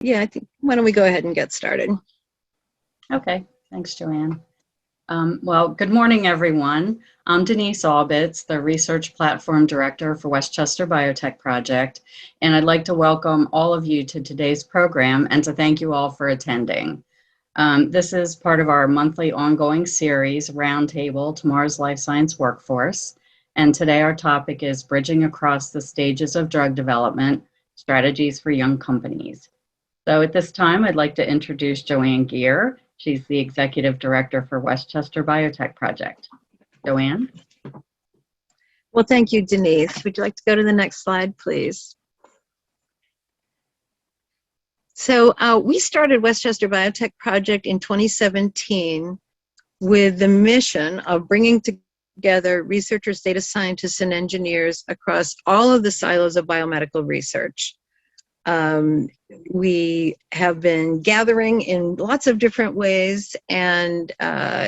Yeah, I think, why don't we go ahead and get started? Okay, thanks, Joanne. Well, good morning, everyone. I'm Denise Albitz, the Research Platform Director for Westchester Biotech Project, and I'd like to welcome all of you to today's program and to thank you all for attending. This is part of our monthly ongoing series, Roundtable, Tomorrow's Life Science Workforce, and today our topic is Bridging Across the Stages of Drug Development, Strategies for Young Companies. So at this time, I'd like to introduce Joanne Geer. She's the Executive Director for Westchester Biotech Project. Joanne? Well, thank you, Denise. Would you like to go to the next slide, please? So we started Westchester Biotech Project in 2017 with the mission of bringing together researchers, data scientists, and engineers across all of the silos of biomedical research. We have been gathering in lots of different ways, and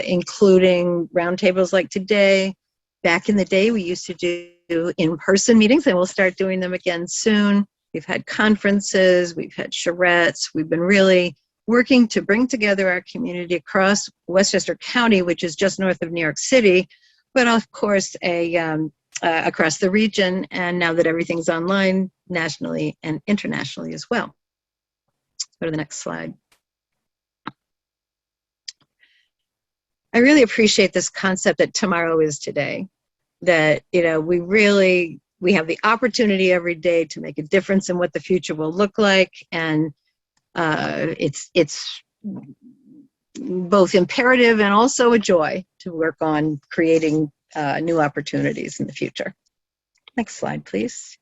including roundtables like today. Back in the day, we used to do in-person meetings, and we'll start doing them again soon. We've had conferences, we've had charrettes. We've been really working to bring together our community across Westchester County, which is just north of New York City, but of course across the region, and now that everything's online, nationally and internationally as well. Let's go to the next slide. I really appreciate this concept that tomorrow is today, that we have the opportunity every day to make a difference in what the future will look like, and it's both imperative and also a joy to work on creating new opportunities in the future. Next slide, please.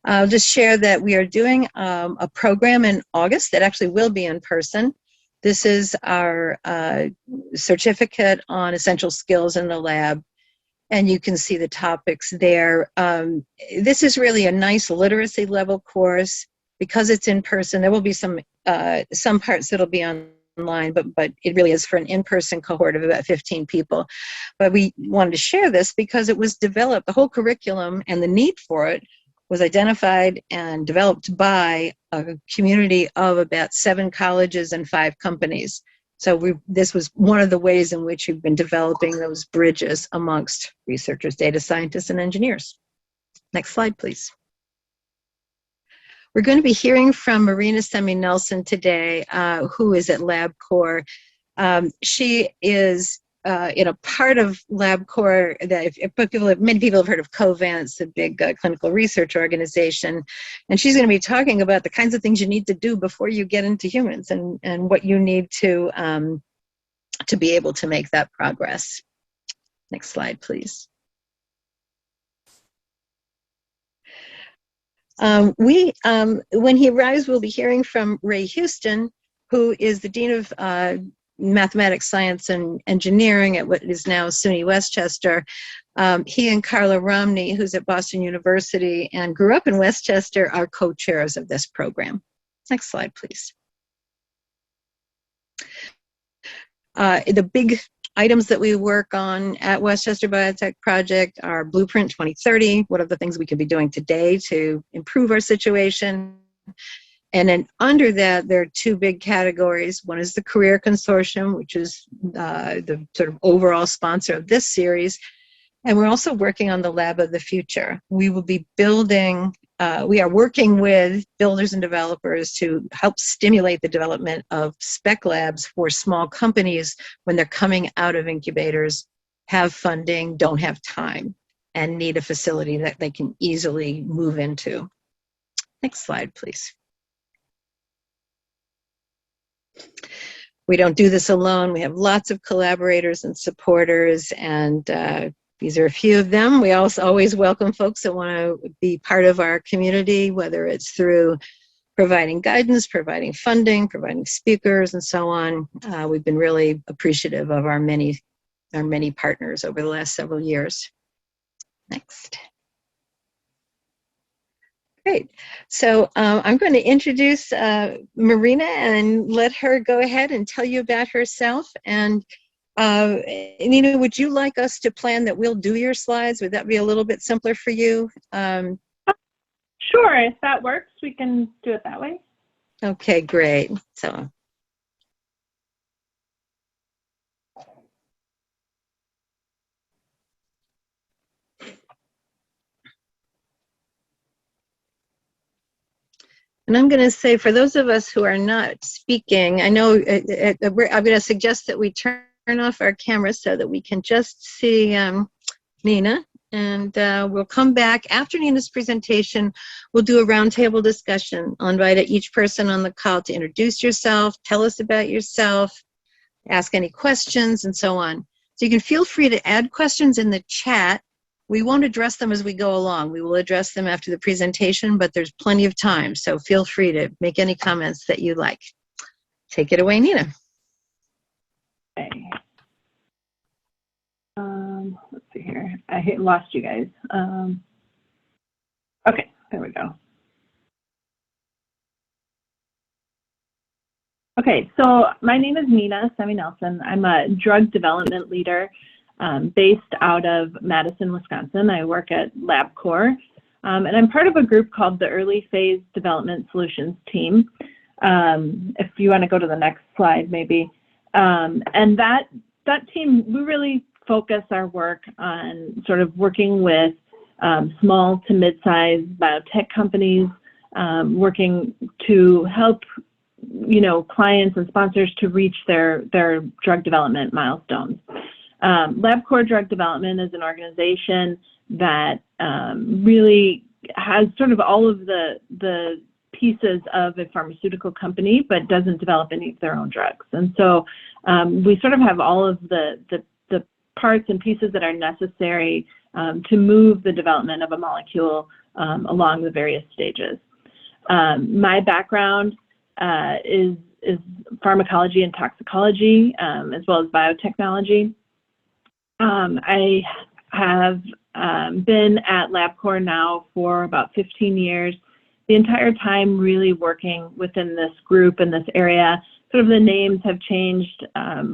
I'll just share that we are doing a program in August that actually will be in person. This is our certificate on essential skills in the lab, and you can see the topics there. This is really a nice literacy level course. Because it's in person, there will be some parts that'll be online, but it really is for an in-person cohort of about 15 people. But we wanted to share this because it was developed, the whole curriculum and the need for it was identified and developed by a community of about 7 colleges and 5 companies. So this was one of the ways in which we've been developing those bridges amongst researchers, data scientists, and engineers. Next slide, please. We're going to be hearing from Marina Seme today, who is at Labcorp. She is in a part of Labcorp that many people have heard of Covance, the big clinical research organization, and she's going to be talking about the kinds of things you need to do before you get into humans, and what you need to be able to make that progress. Next slide, please. When he arrives, we'll be hearing from Ray Houston, who is the Dean of Mathematics, Science, and Engineering at what is now SUNY Westchester. He and Carla Romney, who's at Boston University and grew up in Westchester, are co-chairs of this program. Next slide, please. The big items that we work on at Westchester Biotech Project are Blueprint 2030. What are the things we could be doing today to improve our situation? And then under that, there are 2 big categories. One is the Career Consortium, which is the sort of overall sponsor of this series. And we're also working on the Lab of the Future. We will be building, we are working with builders and developers to help stimulate the development of spec labs for small companies when they're coming out of incubators, have funding, don't have time, and need a facility that they can easily move into. Next slide, please. We don't do this alone. We have lots of collaborators and supporters, and these are a few of them. We also always welcome folks that want to be part of our community, whether it's through providing guidance, providing funding, providing speakers, and so on. We've been really appreciative of our many partners over the last several years. Next. Great. So I'm going to introduce Marina and let her go ahead and tell you about herself. And Nina, would you like us to plan that we'll do your slides? Would that be a little bit simpler for you? Sure, if that works, we can do it that way. Okay, great. So, and I'm going to say, for those of us who are not speaking, I know I'm going to suggest that we turn off our cameras so that we can just see Nina, and we'll come back after Nina's presentation. We'll do a roundtable discussion. I'll invite each person on the call to introduce yourself, tell us about yourself, ask any questions, and so on. So you can feel free to add questions in the chat. We won't address them as we go along. We will address them after the presentation, but there's plenty of time, so feel free to make any comments that you like. Take it away, Nina. Okay. Let's see here. I lost you guys. Okay, there we go. Okay, so my name is Nina Seme Nelson. I'm a drug development leader based out of Madison, Wisconsin. I work at Labcorp, and I'm part of a group called the Early Phase Development Solutions Team. If you want to go to the next slide, maybe. And that team, we really focus our work on sort of working with small to mid-sized biotech companies, working to help clients and sponsors to reach their drug development milestones. Labcorp Drug Development is an organization that really has sort of all of the pieces of a pharmaceutical company, but doesn't develop any of their own drugs. And so we sort of have all of the parts and pieces that are necessary to move the development of a molecule along the various stages. My background is pharmacology and toxicology, as well as biotechnology. I have been at Labcorp now for about 15 years, the entire time really working within this group in this area. Sort of the names have changed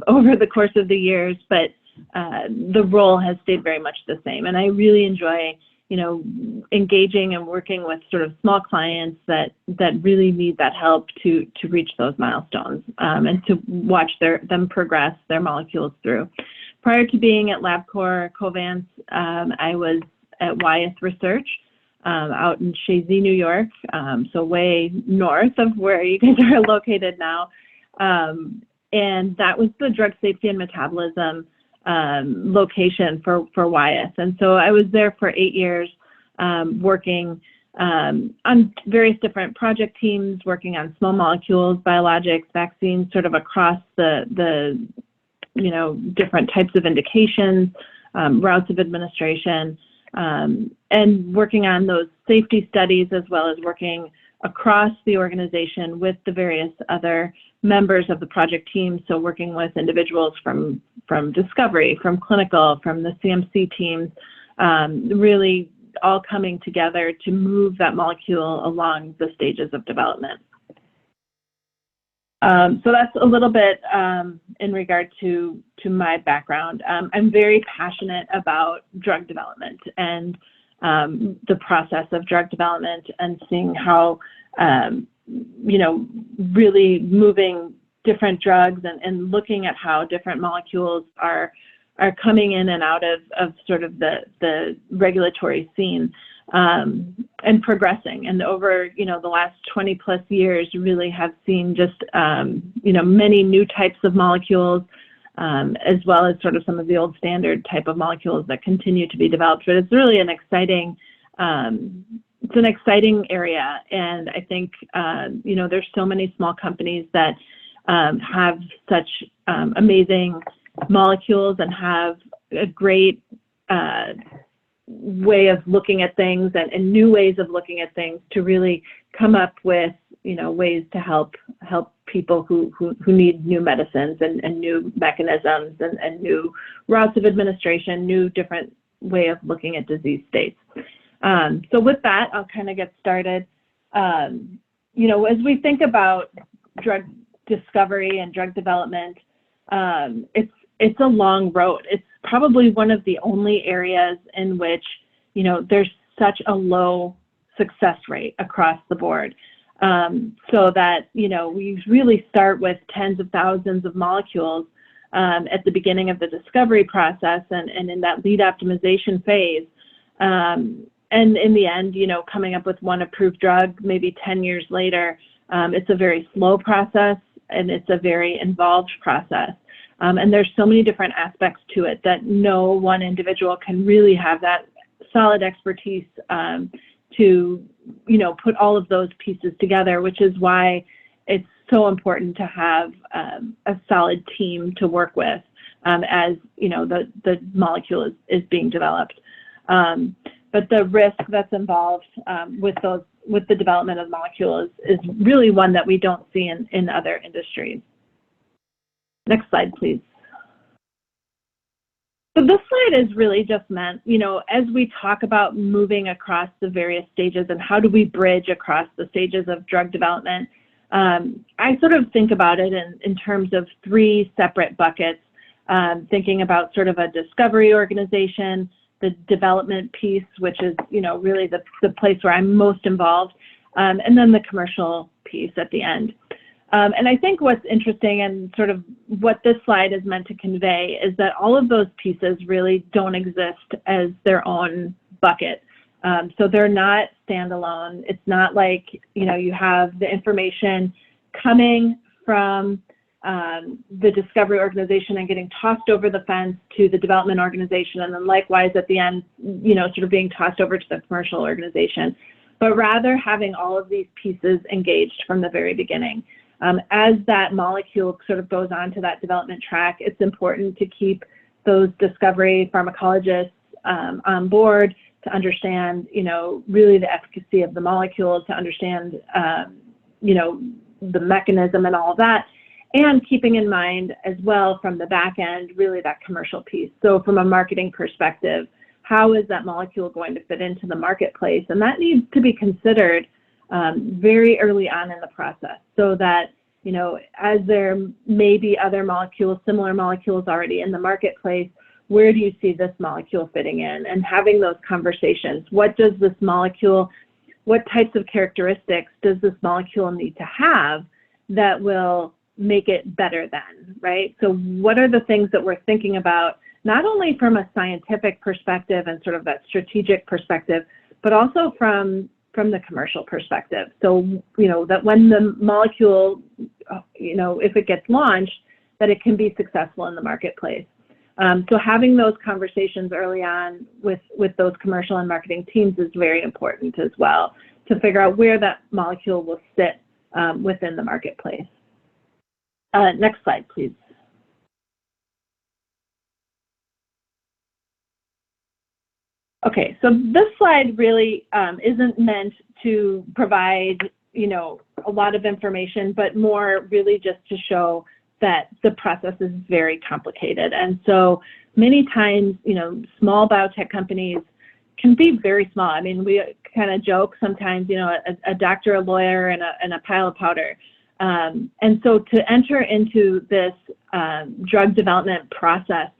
over the course of the years, but the role has stayed very much the same. And I really enjoy engaging and working with sort of small clients that really need that help to reach those milestones and to watch them progress their molecules through. Prior to being at Labcorp Covance, I was at Wyeth Research out in Shazy, New York, so way north of where you guys are located now. And that was the drug safety and metabolism location for Wyeth. And so I was there for 8 years, working on various different project teams, working on small molecules, biologics, vaccines, sort of across the different types of indications, routes of administration, and working on those safety studies, as well as working across the organization with the various other members of the project team. So working with individuals from discovery, from clinical, from the CMC teams, really all coming together to move that molecule along the stages of development. So that's a little bit in regard to my background. I'm very passionate about drug development and the process of drug development and seeing how, really moving different drugs and looking at how different molecules are coming in and out of sort of the regulatory scene. And progressing, and over the last 20 plus years really have seen just many new types of molecules, as well as sort of some of the old standard type of molecules that continue to be developed. But it's really an exciting area, and I think there's so many small companies that have such amazing molecules and have a great way of looking at things and new ways of looking at things to really come up with ways to help people who need new medicines and new mechanisms and new routes of administration, new different way of looking at disease states. So with that, I'll kind of get started. As we think about drug discovery and drug development, it's a long road. It's probably one of the only areas in which, there's such a low success rate across the board. so that, we really start with tens of thousands of molecules at the beginning of the discovery process and in that lead optimization phase. And in the end, coming up with one approved drug, maybe 10 years later. It's a very slow process and it's a very involved process. And there's so many different aspects to it that no one individual can really have that solid expertise to, put all of those pieces together, which is why it's so important to have a solid team to work with as, the molecule is being developed. But the risk that's involved with the development of molecules is really one that we don't see in other industries. Next slide, please. So this slide is really just meant, as we talk about moving across the various stages and how do we bridge across the stages of drug development, I sort of think about it in terms of three separate buckets, thinking about sort of a discovery organization, the development piece, which is, really the place where I'm most involved, and then the commercial piece at the end. And I think what's interesting and sort of what this slide is meant to convey is that all of those pieces really don't exist as their own bucket. So they're not standalone. It's not like, you have the information coming from the discovery organization and getting tossed over the fence to the development organization, and then likewise at the end, sort of being tossed over to the commercial organization, but rather having all of these pieces engaged from the very beginning. As that molecule sort of goes on to that development track, it's important to keep those discovery pharmacologists on board to understand, really the efficacy of the molecule, to understand, the mechanism and all of that, and keeping in mind as well from the back end, really that commercial piece. So from a marketing perspective, how is that molecule going to fit into the marketplace? And that needs to be considered very early on in the process, so that, as there may be other molecules, similar molecules already in the marketplace, where do you see this molecule fitting in? And having those conversations. What does this molecule, what types of characteristics does this molecule need to have that will make it better than, right? So what are the things that we're thinking about, not only from a scientific perspective and sort of that strategic perspective, but also from the commercial perspective. So, that when the molecule, if it gets launched, that it can be successful in the marketplace. So having those conversations early on with those commercial and marketing teams is very important as well, to figure out where that molecule will sit within the marketplace. Next slide, please. Okay, so this slide really isn't meant to provide, a lot of information, but more really just to show that the process is very complicated. And so many times, small biotech companies can be very small. I mean, we kind of joke sometimes, a doctor, a lawyer, and a pile of powder. And so to enter into this drug development process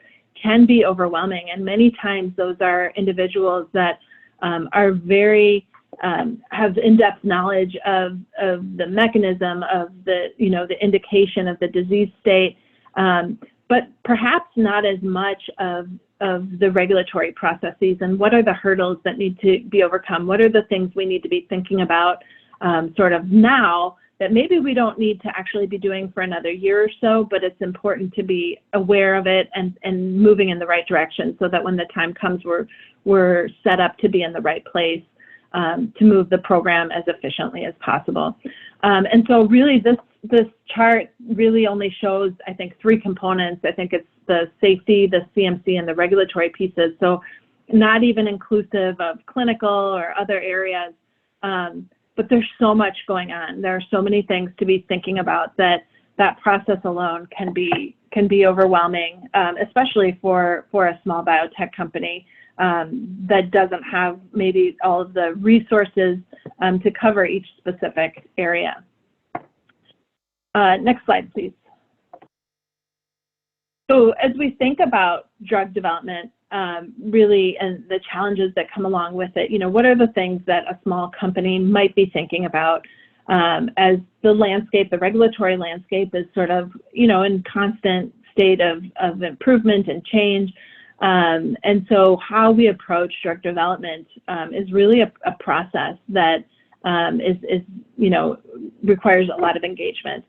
can be overwhelming. And many times those are individuals that are very, have in-depth knowledge of the mechanism of the indication of the disease state, but perhaps not as much of the regulatory processes and what are the hurdles that need to be overcome. What are the things we need to be thinking about sort of now that maybe we don't need to actually be doing for another year or so, but it's important to be aware of it and moving in the right direction, so that when the time comes, we're set up to be in the right place to move the program as efficiently as possible. And so really this chart really only shows, I think, three components. I think it's the safety, the CMC, and the regulatory pieces. So not even inclusive of clinical or other areas. But there's so much going on. There are so many things to be thinking about that process alone can be overwhelming, especially for a small biotech company that doesn't have maybe all of the resources to cover each specific area. Next slide, please. So as we think about drug development, really, and the challenges that come along with it, what are the things that a small company might be thinking about as the landscape, the regulatory landscape is sort of, in constant state of improvement and change. And so how we approach drug development is really a process that requires a lot of engagement.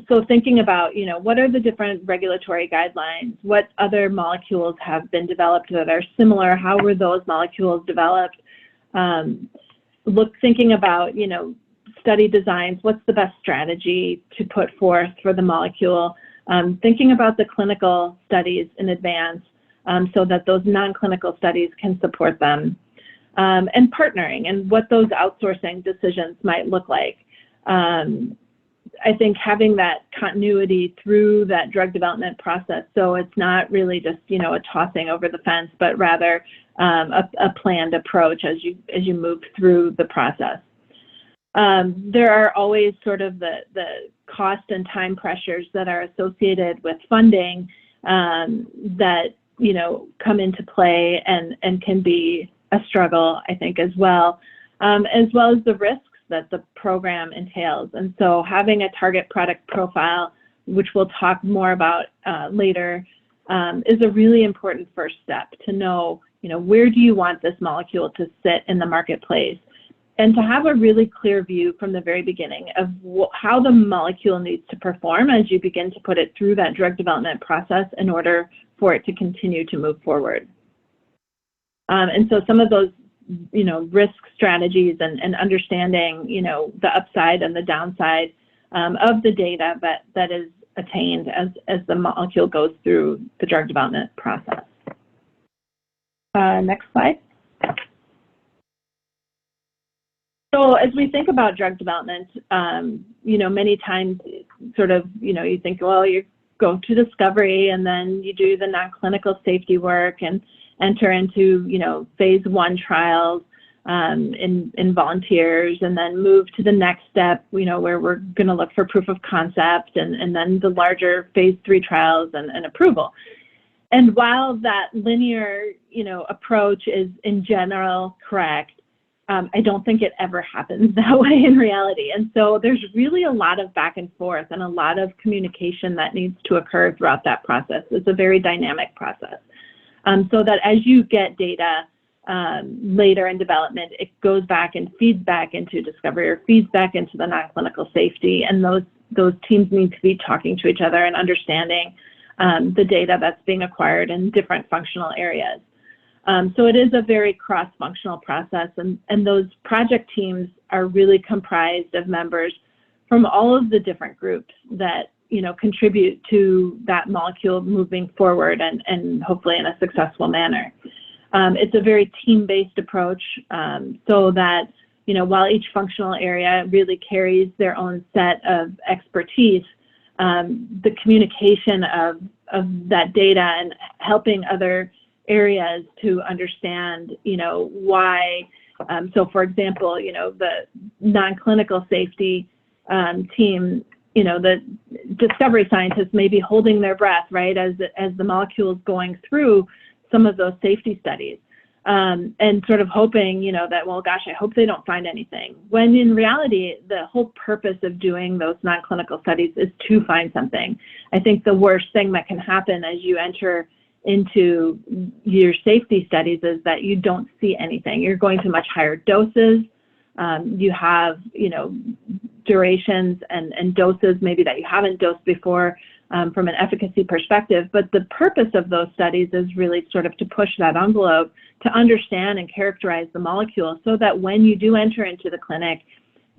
So thinking about, what are the different regulatory guidelines? What other molecules have been developed that are similar? How were those molecules developed? Thinking about, study designs. What's the best strategy to put forth for the molecule? Thinking about the clinical studies in advance so that those non-clinical studies can support them. And partnering and what those outsourcing decisions might look like. I think having that continuity through that drug development process, so it's not really just a tossing over the fence, but rather a planned approach as you move through the process. There are always sort of the cost and time pressures that are associated with funding that come into play and can be a struggle, I think, as well as the risks that the program entails. And so having a target product profile, which we'll talk more about later, is a really important first step to know, where do you want this molecule to sit in the marketplace, and to have a really clear view from the very beginning of how the molecule needs to perform as you begin to put it through that drug development process in order for it to continue to move forward. And so some of those risk strategies and understanding, the upside and the downside of the data that is attained as the molecule goes through the drug development process. Next slide. So as we think about drug development, many times sort of, you think, well, you go to discovery and then you do the non-clinical safety work and enter into, phase 1 trials in volunteers, and then move to the next step, where we're going to look for proof of concept and then the larger phase 3 trials and approval. And while that linear, approach is in general correct, I don't think it ever happens that way in reality. And so there's really a lot of back and forth and a lot of communication that needs to occur throughout that process. It's a very dynamic process. So that as you get data later in development, it goes back and feeds back into discovery or feeds back into the non-clinical safety, and those teams need to be talking to each other and understanding the data that's being acquired in different functional areas. So it is a very cross-functional process, and those project teams are really comprised of members from all of the different groups that contribute to that molecule moving forward and hopefully in a successful manner. It's a very team-based approach, so that while each functional area really carries their own set of expertise, the communication of that data and helping other areas to understand why. So for example, the non-clinical safety team, the discovery scientists may be holding their breath, right, as the molecule is going through some of those safety studies, and sort of hoping, that, well, gosh, I hope they don't find anything. When in reality, the whole purpose of doing those non-clinical studies is to find something. I think the worst thing that can happen as you enter into your safety studies is that you don't see anything. You're going to much higher doses. You have, durations and doses maybe that you haven't dosed before from an efficacy perspective. But the purpose of those studies is really sort of to push that envelope to understand and characterize the molecule so that when you do enter into the clinic,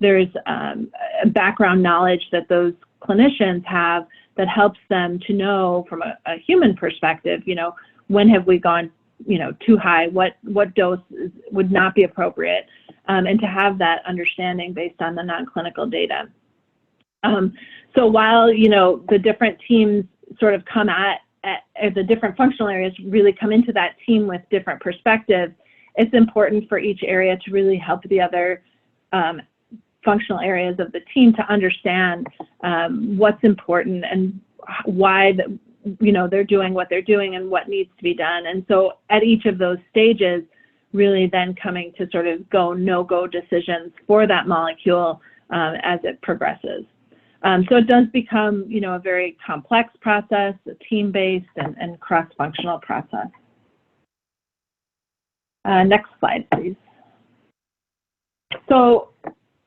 there's a background knowledge that those clinicians have that helps them to know from a human perspective, when have we gone, too high, what dose would not be appropriate, and to have that understanding based on the non-clinical data. So while, the different teams sort of come at the different functional areas really come into that team with different perspectives, it's important for each area to really help the other functional areas of the team to understand what's important and why they're doing what they're doing and what needs to be done. And so at each of those stages, really then coming to sort of go, no-go decisions for that molecule as it progresses. So it does become, a very complex process, a team-based and cross-functional process. Next slide, please. So,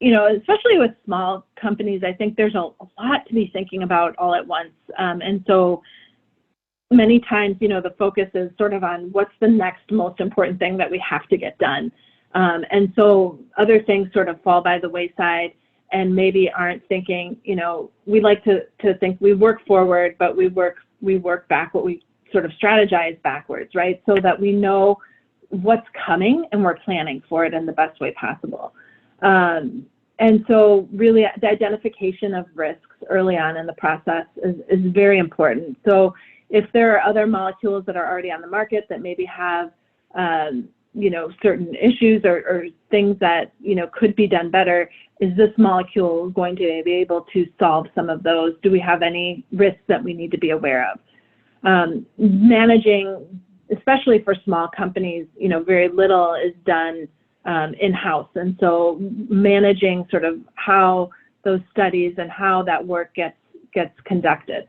especially with small companies, I think there's a lot to be thinking about all at once. And so many times, the focus is sort of on what's the next most important thing that we have to get done. And so other things sort of fall by the wayside and maybe aren't thinking, we like to think we work forward, but we work back, what we sort of strategize backwards, right? So that we know what's coming and we're planning for it in the best way possible. And so really the identification of risks early on in the process is very important. So if there are other molecules that are already on the market that maybe have, certain issues or things that, could be done better, is this molecule going to be able to solve some of those? Do we have any risks that we need to be aware of? Managing, especially for small companies, very little is done in-house. And so managing sort of how those studies and how that work gets conducted,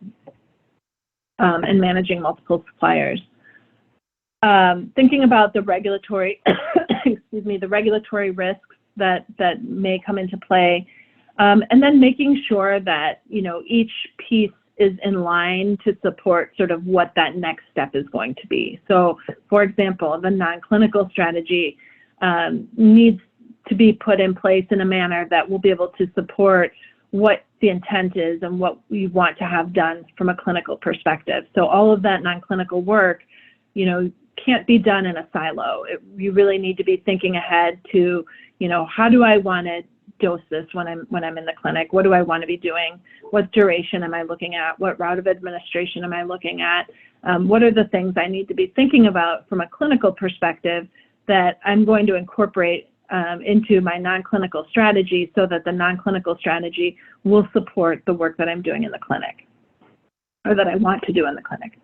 and managing multiple suppliers. Thinking about the regulatory, the regulatory risks that may come into play, and then making sure that, each piece is in line to support sort of what that next step is going to be. So, for example, the non-clinical strategy needs to be put in place in a manner that will be able to support what the intent is and what we want to have done from a clinical perspective. So all of that non-clinical work, can't be done in a silo. You really need to be thinking ahead to, how do I want to dose this when I'm in the clinic? What do I want to be doing? What duration am I looking at? What route of administration am I looking at? What are the things I need to be thinking about from a clinical perspective that I'm going to incorporate into my non-clinical strategy so that the non-clinical strategy will support the work that I'm doing in the clinic or that I want to do in the clinic.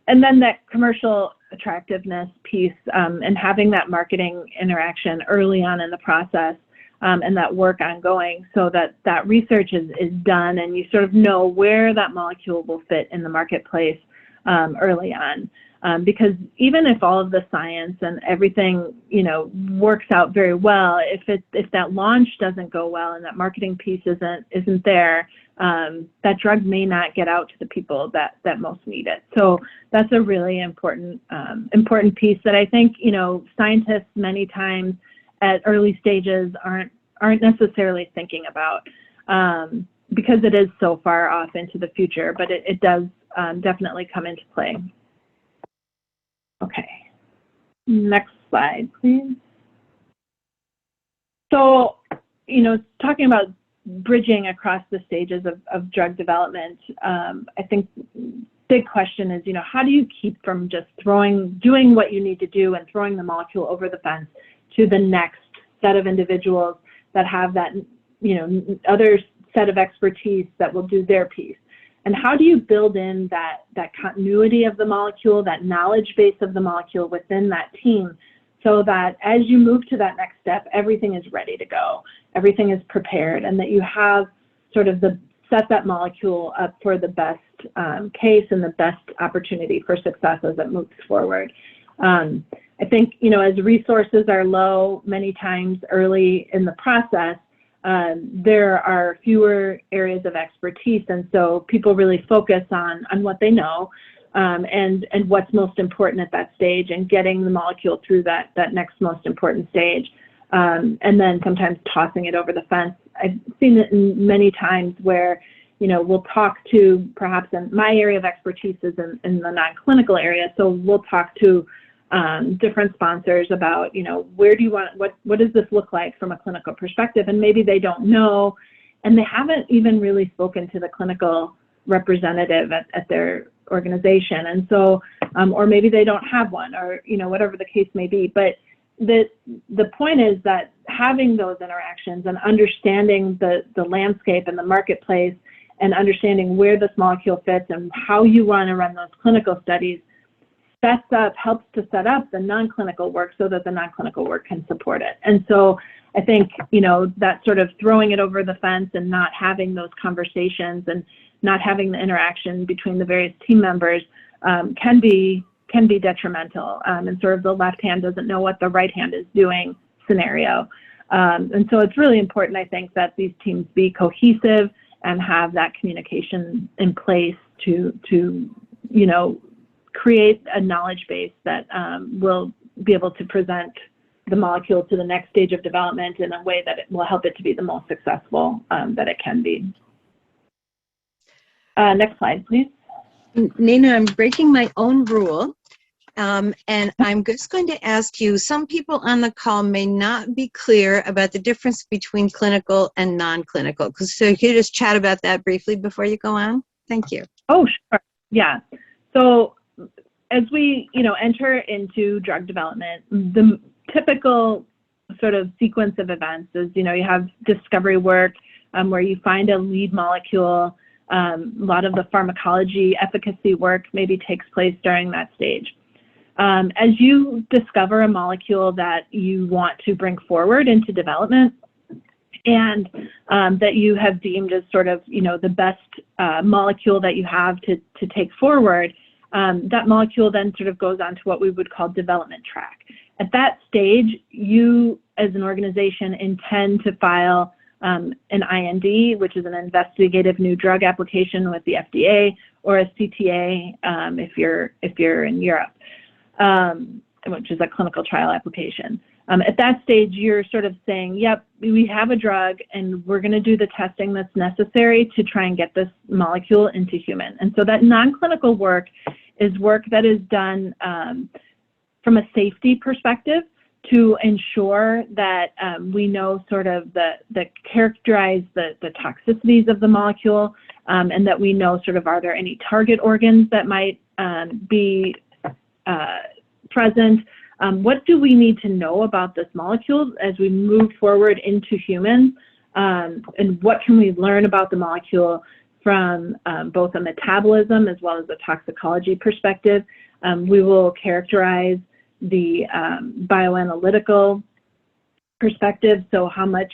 And then that commercial attractiveness piece and having that marketing interaction early on in the process and that work ongoing so that that research is done and you sort of know where that molecule will fit in the marketplace early on. Because even if all of the science and everything, works out very well, if that launch doesn't go well and that marketing piece isn't there, that drug may not get out to the people that most need it. So that's a really important piece that I think, scientists many times at early stages aren't necessarily thinking about because it is so far off into the future, but it does definitely come into play. Okay, next slide, please. So, talking about bridging across the stages of drug development, I think big question is, how do you keep from just doing what you need to do and throwing the molecule over the fence to the next set of individuals that have that, other set of expertise that will do their piece? And how do you build in that continuity of the molecule, that knowledge base of the molecule within that team so that as you move to that next step, everything is ready to go, everything is prepared, and that you have sort of set that molecule up for the best case and the best opportunity for success as it moves forward. I think, as resources are low many times early in the process, there are fewer areas of expertise, and so people really focus on what they know and what's most important at that stage and getting the molecule through that next most important stage, and then sometimes tossing it over the fence. I've seen it many times where, we'll talk to, perhaps in my area of expertise is in the non-clinical area, so we'll talk to different sponsors about, where do you want, what does this look like from a clinical perspective? And maybe they don't know, and they haven't even really spoken to the clinical representative at their organization. And so, or maybe they don't have one, or, whatever the case may be. But the point is that having those interactions and understanding the landscape and the marketplace and understanding where this molecule fits and how you want to run those clinical studies helps to set up the non-clinical work so that the non-clinical work can support it. And so I think, that sort of throwing it over the fence and not having those conversations and not having the interaction between the various team members can be detrimental. And sort of the left hand doesn't know what the right hand is doing scenario. And so it's really important, I think, that these teams be cohesive and have that communication in place to create a knowledge base that will be able to present the molecule to the next stage of development in a way that it will help it to be the most successful that it can be. Next slide, please. Nina, I'm breaking my own rule. And I'm just going to ask you, some people on the call may not be clear about the difference between clinical and non-clinical. So can you just chat about that briefly before you go on? Thank you. Oh, sure. Yeah. So as we, enter into drug development, the typical sort of sequence of events is, you have discovery work where you find a lead molecule. A lot of the pharmacology efficacy work maybe takes place during that stage. As you discover a molecule that you want to bring forward into development and that you have deemed as sort of, the best molecule that you have to take forward, that molecule then sort of goes on to what we would call development track. At that stage, you as an organization intend to file an IND, which is an investigative new drug application with the FDA, or a CTA if you're in Europe, which is a clinical trial application. At that stage, you're sort of saying, yep, we have a drug and we're going to do the testing that's necessary to try and get this molecule into human. And so that non-clinical work is work that is done from a safety perspective to ensure that we know sort of characterize the toxicities of the molecule and that we know sort of are there any target organs that might be present. What do we need to know about this molecule as we move forward into humans? And what can we learn about the molecule from both a metabolism as well as a toxicology perspective? We will characterize the bioanalytical perspective. So how much,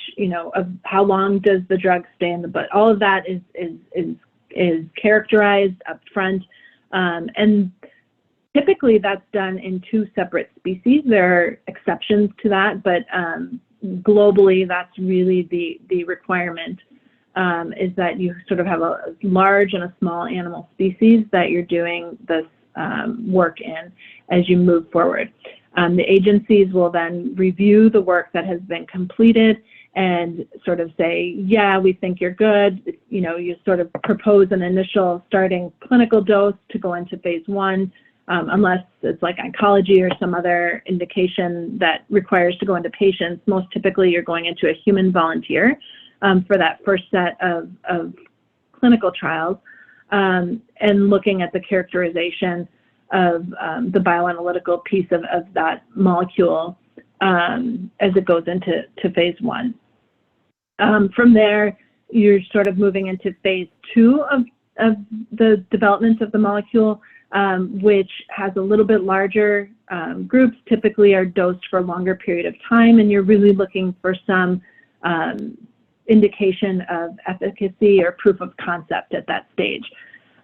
of how long does the drug stay in the blood? All of that is characterized up front. And typically that's done in 2 separate species. There are exceptions to that, but globally that's really the requirement, is that you sort of have a large and a small animal species that you're doing this work in as you move forward. The agencies will then review the work that has been completed and sort of say, yeah, we think you're good. You sort of propose an initial starting clinical dose to go into phase 1, unless it's like oncology or some other indication that requires to go into patients. Most typically, you're going into a human volunteer for that first set of clinical trials. And looking at the characterization of the bioanalytical piece of that molecule as it goes into phase 1. From there, you're sort of moving into phase 2 of the development of the molecule, which has a little bit larger groups, typically are dosed for a longer period of time, and you're really looking for some indication of efficacy or proof of concept at that stage.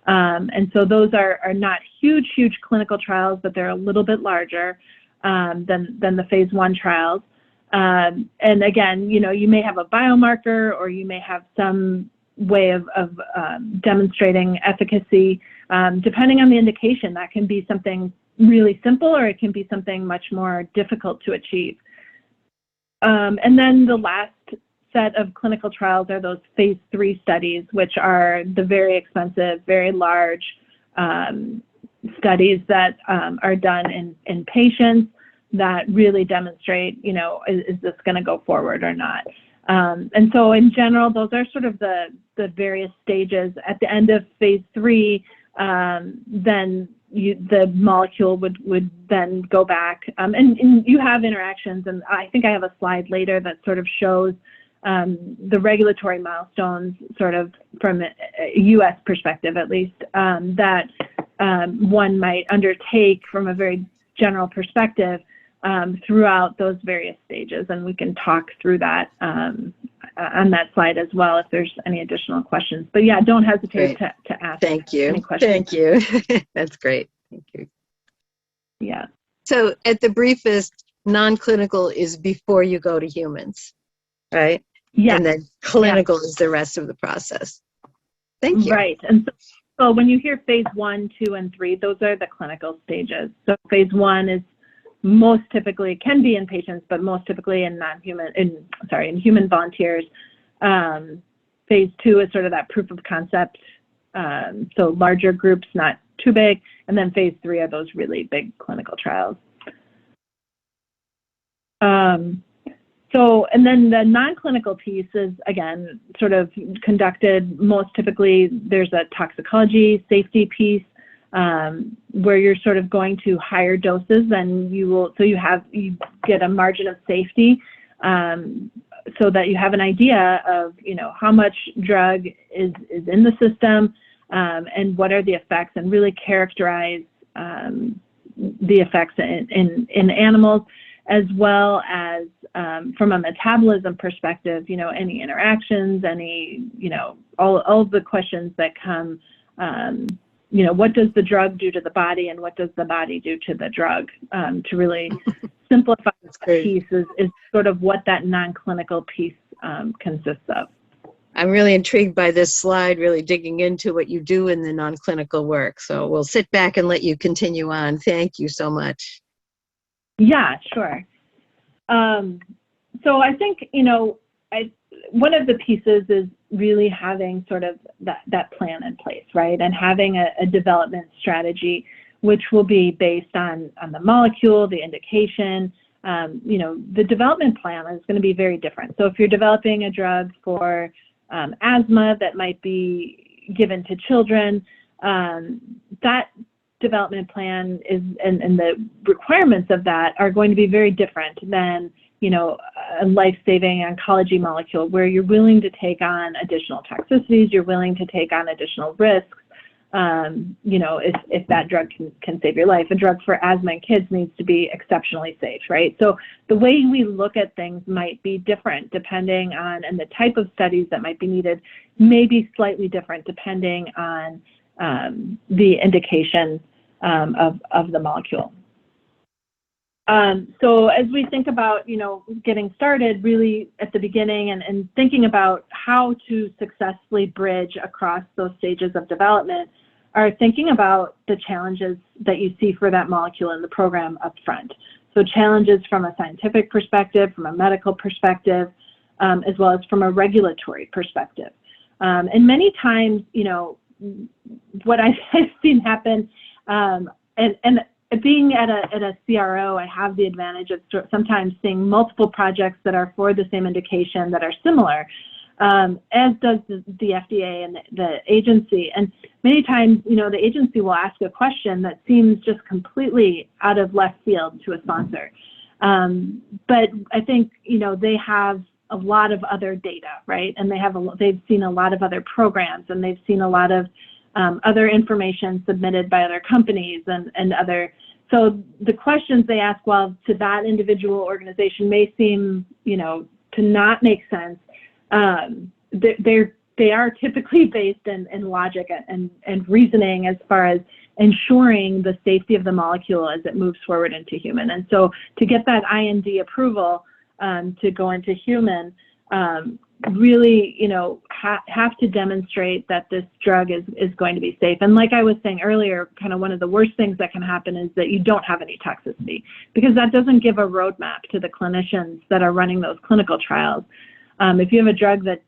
And so those are not huge clinical trials, but they're a little bit larger than the phase 1 trials. And again, you may have a biomarker or you may have some way of demonstrating efficacy. Depending on the indication, that can be something really simple or it can be something much more difficult to achieve. And then the last set of clinical trials are those phase 3 studies, which are the very expensive, very large studies that are done in patients that really demonstrate, is this going to go forward or not? And so in general, those are sort of the various stages. At the end of phase 3, then the molecule would then go back, and you have interactions, and I think I have a slide later that sort of shows the regulatory milestones, sort of from a U.S. perspective at least, that one might undertake from a very general perspective throughout those various stages. And we can talk through that on that slide as well if there's any additional questions. But yeah, don't hesitate to ask Thank you. any questions. Thank you. That's great. Thank you. Yeah. So at the briefest, non-clinical is before you go to humans, right? Yeah. And then clinical is the rest of the process. Thank you. Right. And so when you hear phase 1, 2, and 3, those are the clinical stages. So phase 1 is most typically, can be in patients, but most typically in in human volunteers. Phase 2 is sort of that proof of concept. So larger groups, not too big. And then phase 3 are those really big clinical trials. And then the non-clinical piece is, again, sort of conducted most typically, there's a toxicology safety piece where you're sort of going to higher doses and you get a margin of safety so that you have an idea of, how much drug is in the system and what are the effects, and really characterize the effects in animals, as well as from a metabolism perspective, any interactions, all of the questions that come, what does the drug do to the body and what does the body do to the drug? To really simplify that piece is sort of what that non-clinical piece consists of. I'm really intrigued by this slide, really digging into what you do in the non-clinical work. So we'll sit back and let you continue on. Thank you so much. Yeah, sure. So I think, one of the pieces is really having sort of that plan in place, right? And having a development strategy, which will be based on the molecule, the indication. The development plan is going to be very different. So if you're developing a drug for asthma that might be given to children, that development plan is, and the requirements of that are going to be very different than, a life-saving oncology molecule where you're willing to take on additional toxicities, you're willing to take on additional risks, if that drug can save your life. A drug for asthma in kids needs to be exceptionally safe, right? So the way we look at things might be different depending on, and the type of studies that might be needed may be slightly different depending on the indication of the molecule. So as we think about, getting started really at the beginning and thinking about how to successfully bridge across those stages of development, are thinking about the challenges that you see for that molecule in the program up front. So challenges from a scientific perspective, from a medical perspective, as well as from a regulatory perspective. And many times, what I've seen happen, and being at a CRO, I have the advantage of sometimes seeing multiple projects that are for the same indication that are similar, as does the FDA and the agency. And many times, the agency will ask a question that seems just completely out of left field to a sponsor. But I think, they have a lot of other data, right? And they've seen a lot of other programs, and they've seen a lot of other information submitted by other companies and other. So the questions they ask, well, to that individual organization may seem, to not make sense. They are typically based in logic and reasoning as far as ensuring the safety of the molecule as it moves forward into human. And so to get that IND approval to go into human, really, have to demonstrate that this drug is going to be safe. And like I was saying earlier, kind of one of the worst things that can happen is that you don't have any toxicity, because that doesn't give a roadmap to the clinicians that are running those clinical trials. If you have a drug that,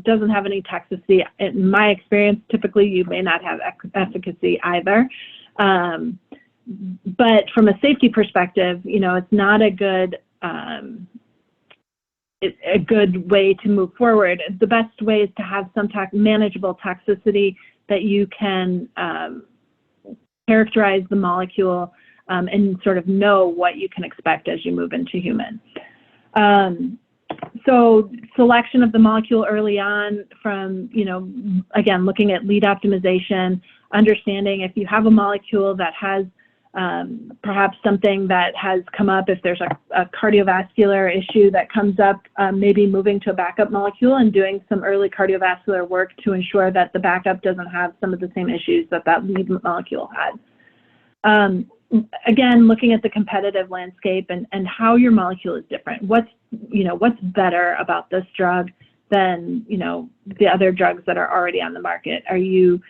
doesn't have any toxicity, in my experience, typically you may not have efficacy either. But from a safety perspective, it's not a good way to move forward. The best way is to have some manageable toxicity that you can characterize the molecule and sort of know what you can expect as you move into human. So selection of the molecule early on from, again, looking at lead optimization, understanding if you have a molecule that has perhaps something that has come up, if there's a cardiovascular issue that comes up, maybe moving to a backup molecule and doing some early cardiovascular work to ensure that the backup doesn't have some of the same issues that that lead molecule had. Again, looking at the competitive landscape and how your molecule is different. What's better about this drug than, the other drugs that are already on the market? Are you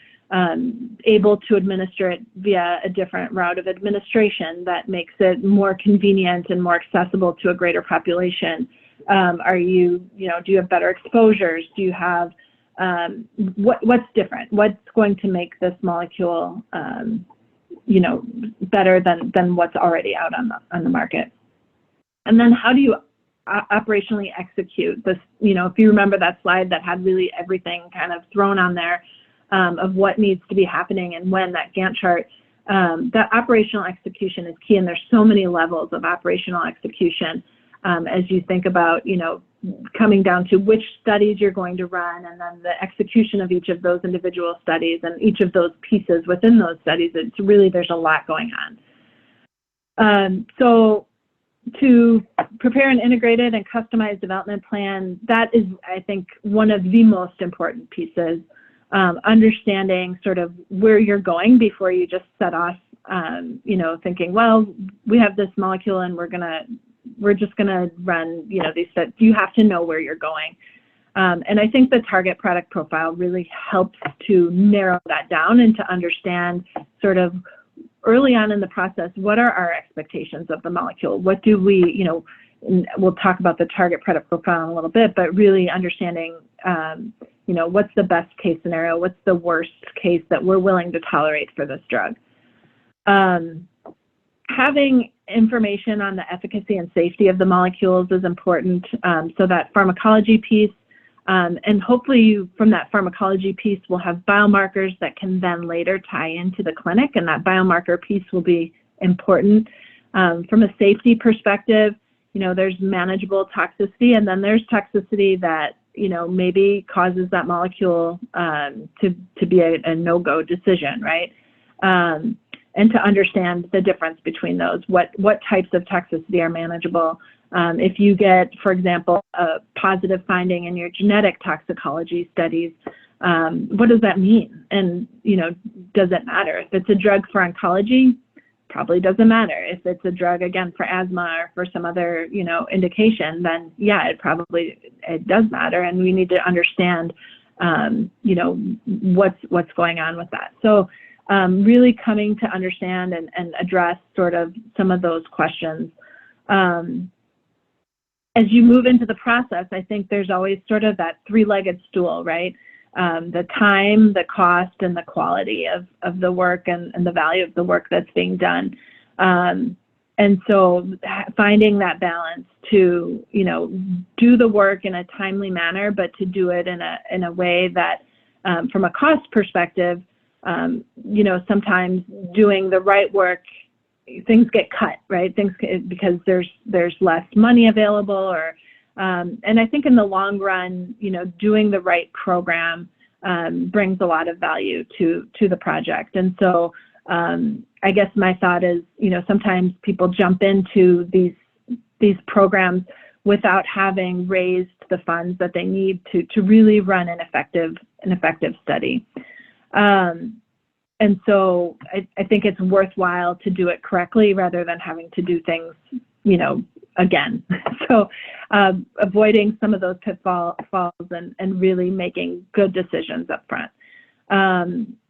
able to administer it via a different route of administration that makes it more convenient and more accessible to a greater population? Do you have better exposures? Do you have, what's different? What's going to make this molecule, better than what's already out on the market? And then how do you operationally execute this? If you remember that slide that had really everything kind of thrown on there, of what needs to be happening and when, that Gantt chart, that operational execution is key. And there's so many levels of operational execution as you think about, coming down to which studies you're going to run, and then the execution of each of those individual studies and each of those pieces within those studies. It's really, there's a lot going on. So to prepare an integrated and customized development plan, that is, I think, one of the most important pieces. Understanding sort of where you're going before you just set off, thinking, well, we have this molecule and we're just gonna run, these steps. You have to know where you're going. And I think the target product profile really helps to narrow that down and to understand sort of early on in the process, what are our expectations of the molecule? What do we, and we'll talk about the target product profile in a little bit, but really understanding, what's the best case scenario? What's the worst case that we're willing to tolerate for this drug? Having information on the efficacy and safety of the molecules is important. So that pharmacology piece, and hopefully from that pharmacology piece, we'll have biomarkers that can then later tie into the clinic, and that biomarker piece will be important. From a safety perspective, there's manageable toxicity, and then there's toxicity that maybe causes that molecule to be a no-go decision, right? And to understand the difference between those, what types of toxicity are manageable. If you get, for example, a positive finding in your genetic toxicology studies, what does that mean? And does it matter? If it's a drug for oncology, probably doesn't matter. If it's a drug, again, for asthma or for some other, indication, then yeah, it does matter. And we need to understand, what's going on with that. So really coming to understand and address sort of some of those questions. As you move into the process, I think there's always sort of that three-legged stool, right? The time, the cost, and the quality of the work and the value of the work that's being done. And so finding that balance to, do the work in a timely manner, but to do it in a way that, from a cost perspective, sometimes doing the right work, things get cut, right? Because there's less money available, or and I think in the long run, doing the right program brings a lot of value to the project. And so I guess my thought is, sometimes people jump into these programs without having raised the funds that they need to really run an effective study. And so I think it's worthwhile to do it correctly rather than having to do things, again. So avoiding some of those pitfalls and really making good decisions up front.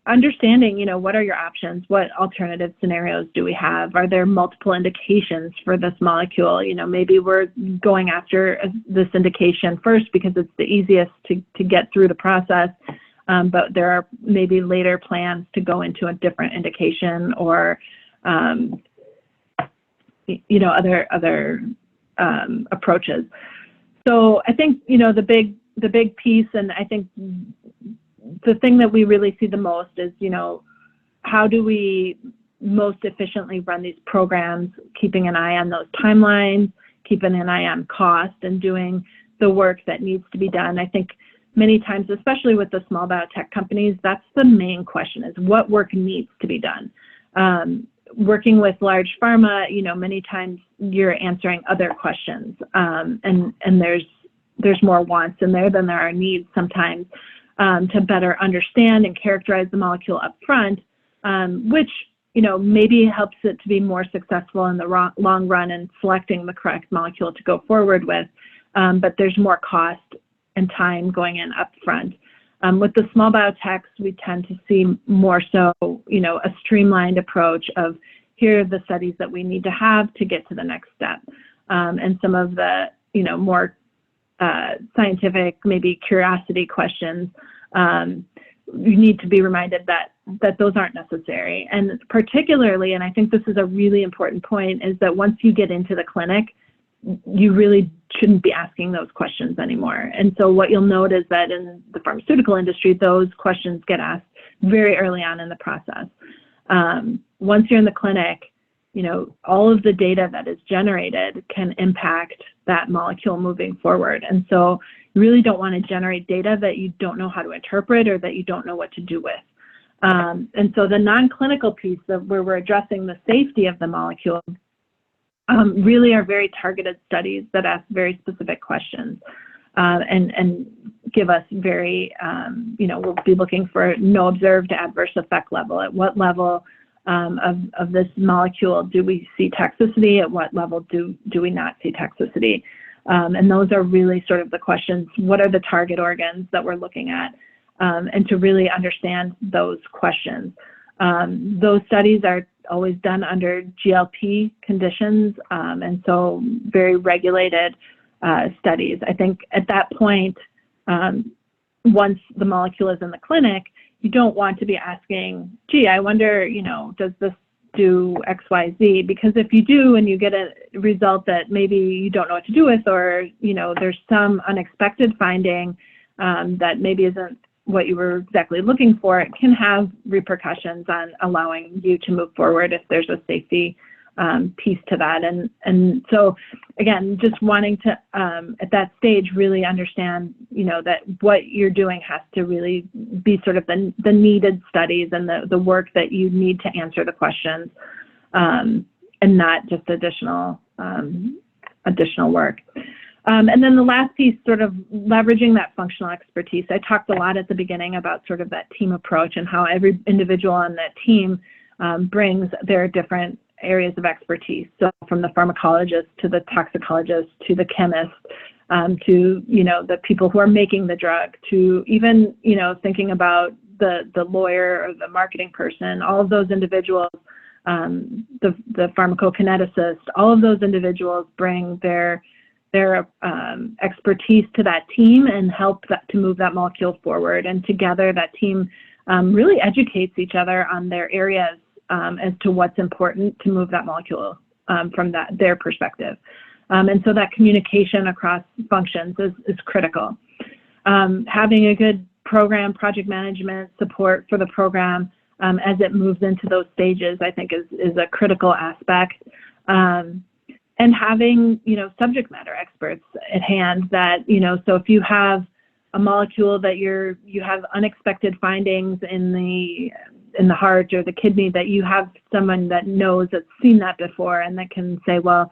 Understanding, what are your options? What alternative scenarios do we have? Are there multiple indications for this molecule? Maybe we're going after this indication first because it's the easiest to get through the process. But there are maybe later plans to go into a different indication or, other approaches. So I think, the big piece, and I think the thing that we really see the most is, how do we most efficiently run these programs, keeping an eye on those timelines, keeping an eye on cost, and doing the work that needs to be done. I think many times, especially with the small biotech companies, that's the main question, is what work needs to be done. Working with large pharma, many times you're answering other questions, and there's more wants in there than there are needs sometimes, to better understand and characterize the molecule up front, which maybe helps it to be more successful in the long run in selecting the correct molecule to go forward with. But there's more cost and time going in up front. With the small biotechs, we tend to see more so, a streamlined approach of, here are the studies that we need to have to get to the next step. And some of the, more scientific, maybe curiosity questions, you need to be reminded that those aren't necessary. And particularly, and I think this is a really important point, is that once you get into the clinic, you really shouldn't be asking those questions anymore. And so what you'll note is that in the pharmaceutical industry, those questions get asked very early on in the process. Once you're in the clinic, all of the data that is generated can impact that molecule moving forward. And so you really don't want to generate data that you don't know how to interpret or that you don't know what to do with. And so the non-clinical piece of where we're addressing the safety of the molecule really are very targeted studies that ask very specific questions, and give us very, we'll be looking for no observed adverse effect level. At what level of this molecule do we see toxicity? At what level do we not see toxicity? And those are really sort of the questions. What are the target organs that we're looking at? And to really understand those questions. Those studies are always done under GLP conditions, and so very regulated studies. I think at that point, once the molecule is in the clinic, you don't want to be asking, gee, I wonder, does this do X, Y, Z? Because if you do and you get a result that maybe you don't know what to do with, or, there's some unexpected finding that maybe isn't what you were exactly looking for, it can have repercussions on allowing you to move forward if there's a safety piece to that. And so, again, just wanting to, at that stage, really understand, that what you're doing has to really be sort of the needed studies and the work that you need to answer the questions, and not just additional work. And then the last piece, sort of leveraging that functional expertise. I talked a lot at the beginning about sort of that team approach and how every individual on that team brings their different areas of expertise. So from the pharmacologist to the toxicologist to the chemist, to, the people who are making the drug, to even, thinking about the lawyer or the marketing person, all of those individuals, the pharmacokineticist, all of those individuals bring their expertise to that team and help to move that molecule forward. And together that team really educates each other on their areas as to what's important to move that molecule from their perspective. And so that communication across functions is critical. Having a good project management support for the program as it moves into those stages, I think is a critical aspect. And having, subject matter experts at hand that, so if you have a molecule that you have unexpected findings in the heart or the kidney, that you have someone that knows, that's seen that before, and that can say, well,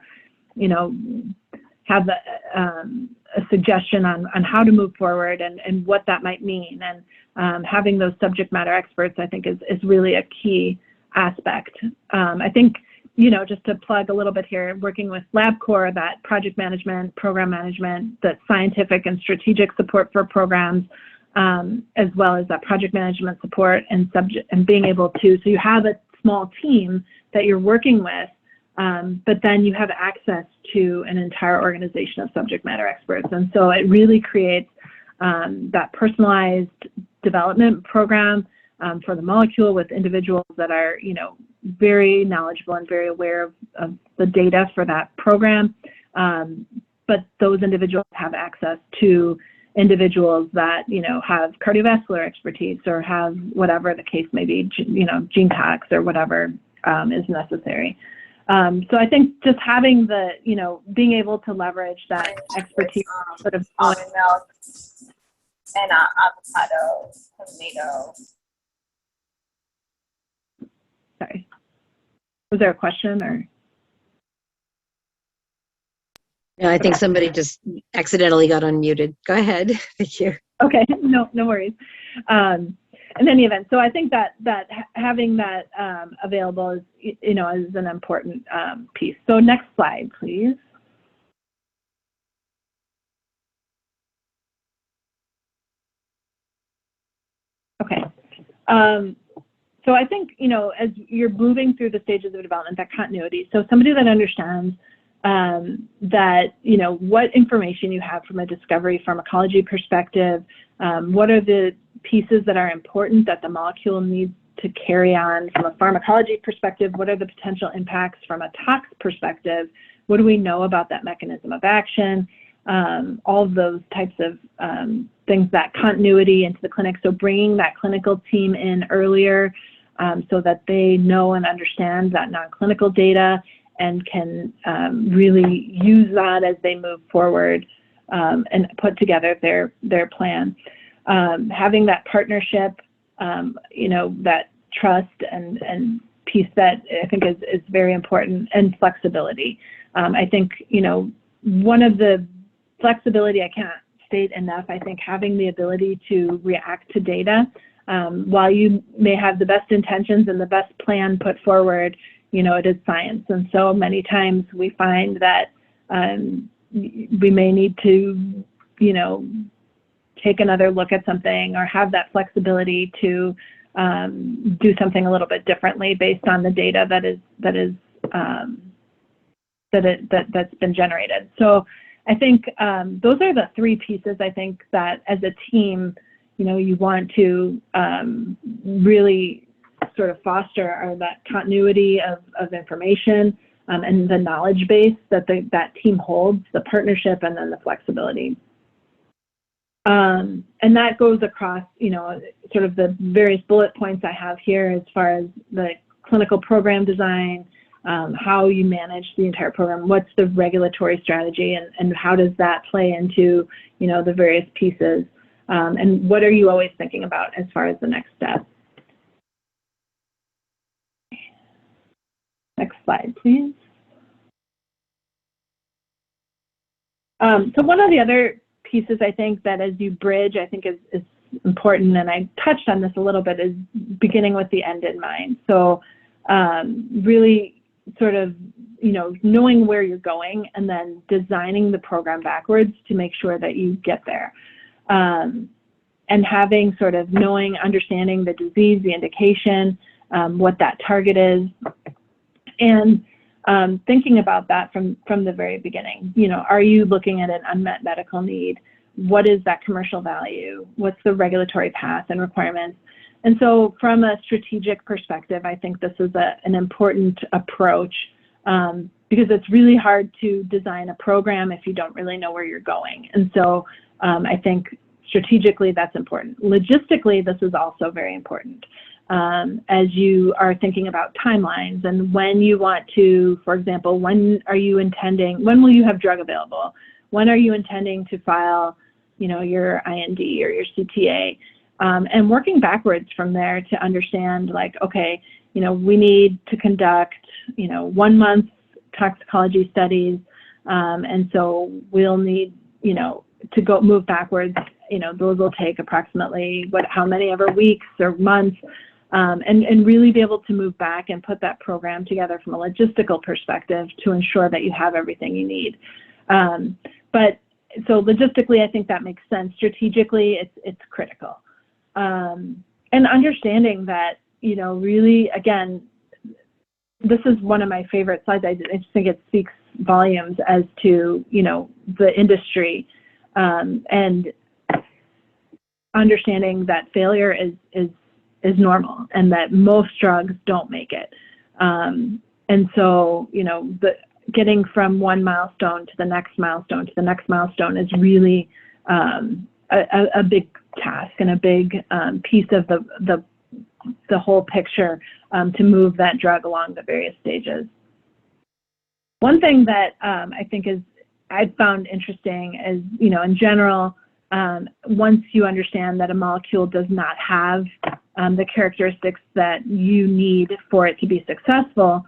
have a suggestion on how to move forward and what that might mean. And having those subject matter experts, I think, is really a key aspect. I think, just to plug a little bit here, working with Labcorp, that project management, program management, that scientific and strategic support for programs, as well as that project management support and being able to, so you have a small team that you're working with, but then you have access to an entire organization of subject matter experts. And so it really creates that personalized development program for the molecule with individuals that are, very knowledgeable and very aware of the data for that program. But those individuals have access to individuals that, have cardiovascular expertise or have whatever the case may be, gene tox or whatever is necessary. So I think just having being able to leverage that expertise sort of and avocado, tomato. Sorry. Was there a question or? No, I think somebody just accidentally got unmuted. Go ahead. Thank you. Okay, no worries. In any event, so I think that having that available is, is an important piece. So next slide, please. Okay. So I think, as you're moving through the stages of development, that continuity. So somebody that understands that, what information you have from a discovery pharmacology perspective, what are the pieces that are important that the molecule needs to carry on from a pharmacology perspective, what are the potential impacts from a tox perspective, what do we know about that mechanism of action, all of those types of things, that continuity into the clinic. So bringing that clinical team in earlier so that they know and understand that non-clinical data and can really use that as they move forward and put together their plan. Having that partnership, that trust and piece that I think is very important, and flexibility. I think, one of the flexibility I can't state enough, I think having the ability to react to data, while you may have the best intentions and the best plan put forward, it is science. And so many times we find that we may need to, take another look at something or have that flexibility to do something a little bit differently based on the data that's been generated. So I think those are the three pieces I think that as a team, you want to really sort of foster, are that continuity of information and the knowledge base that that team holds, the partnership, and then the flexibility. And that goes across, sort of the various bullet points I have here as far as the clinical program design, how you manage the entire program, what's the regulatory strategy, and how does that play into, the various pieces, and what are you always thinking about as far as the next step. Next slide, please. So one of the other pieces I think that as you bridge, I think is important, and I touched on this a little bit, is beginning with the end in mind. So really sort of, knowing where you're going and then designing the program backwards to make sure that you get there. And having sort of understanding the disease, the indication, what that target is, and thinking about that from the very beginning. Are you looking at an unmet medical need? What is that commercial value? What's the regulatory path and requirements? And so from a strategic perspective, I think this is an important approach because it's really hard to design a program if you don't really know where you're going. And so I think strategically that's important. Logistically, this is also very important. As you are thinking about timelines and when you want to, for example, when will you have drug available? When are you intending to file, your IND or your CTA? And working backwards from there to understand, like, okay, we need to conduct, 1 month toxicology studies. And so we'll need, to move backwards, those will take approximately how many ever weeks or months. And really be able to move back and put that program together from a logistical perspective to ensure that you have everything you need. But so logistically, I think that makes sense. Strategically, it's critical. And understanding that, really, again, this is one of my favorite slides. I just think it speaks volumes as to, the industry and understanding that failure is normal and that most drugs don't make it. And so, getting from one milestone to the next milestone to the next milestone is really a big task and a big piece of the whole picture to move that drug along the various stages. One thing that I think I've found interesting is, in general, once you understand that a molecule does not have the characteristics that you need for it to be successful,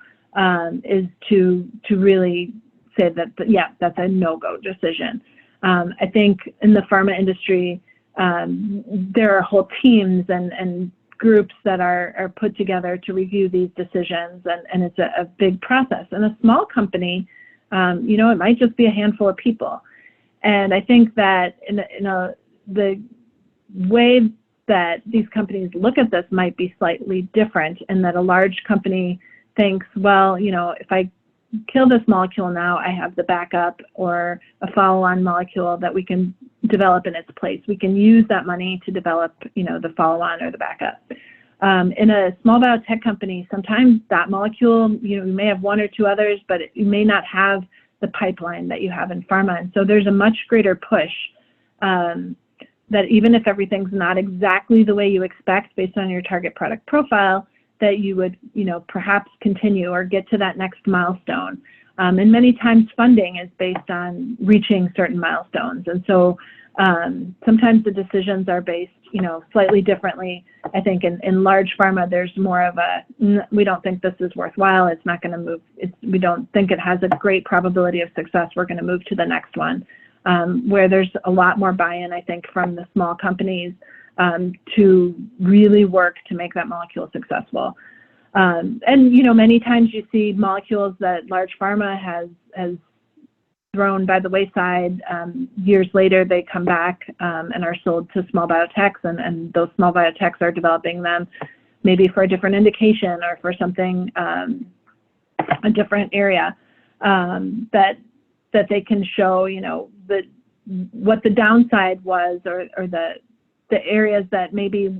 is to really say that, yeah, that's a no-go decision. I think in the pharma industry, there are whole teams and groups that are put together to review these decisions, and it's a big process. In a small company, it might just be a handful of people. And I think that the way that these companies look at this might be slightly different, in that a large company thinks, well, if I kill this molecule now, I have the backup or a follow-on molecule that we can develop in its place. We can use that money to develop, the follow-on or the backup. In a small biotech company, sometimes that molecule, you may have one or two others, but you may not have the pipeline that you have in pharma. And so there's a much greater push that even if everything's not exactly the way you expect based on your target product profile, that you would, perhaps continue or get to that next milestone. And many times funding is based on reaching certain milestones. And so sometimes the decisions are based, slightly differently. I think in large pharma, there's more of we don't think this is worthwhile. It's not going to move. We don't think it has a great probability of success. We're going to move to the next one. Where there's a lot more buy-in, I think, from the small companies to really work to make that molecule successful. And, many times you see molecules that large pharma has thrown by the wayside. Years later, they come back and are sold to small biotechs, and those small biotechs are developing them maybe for a different indication or for something, a different area, that they can show, what the downside was, or the areas that maybe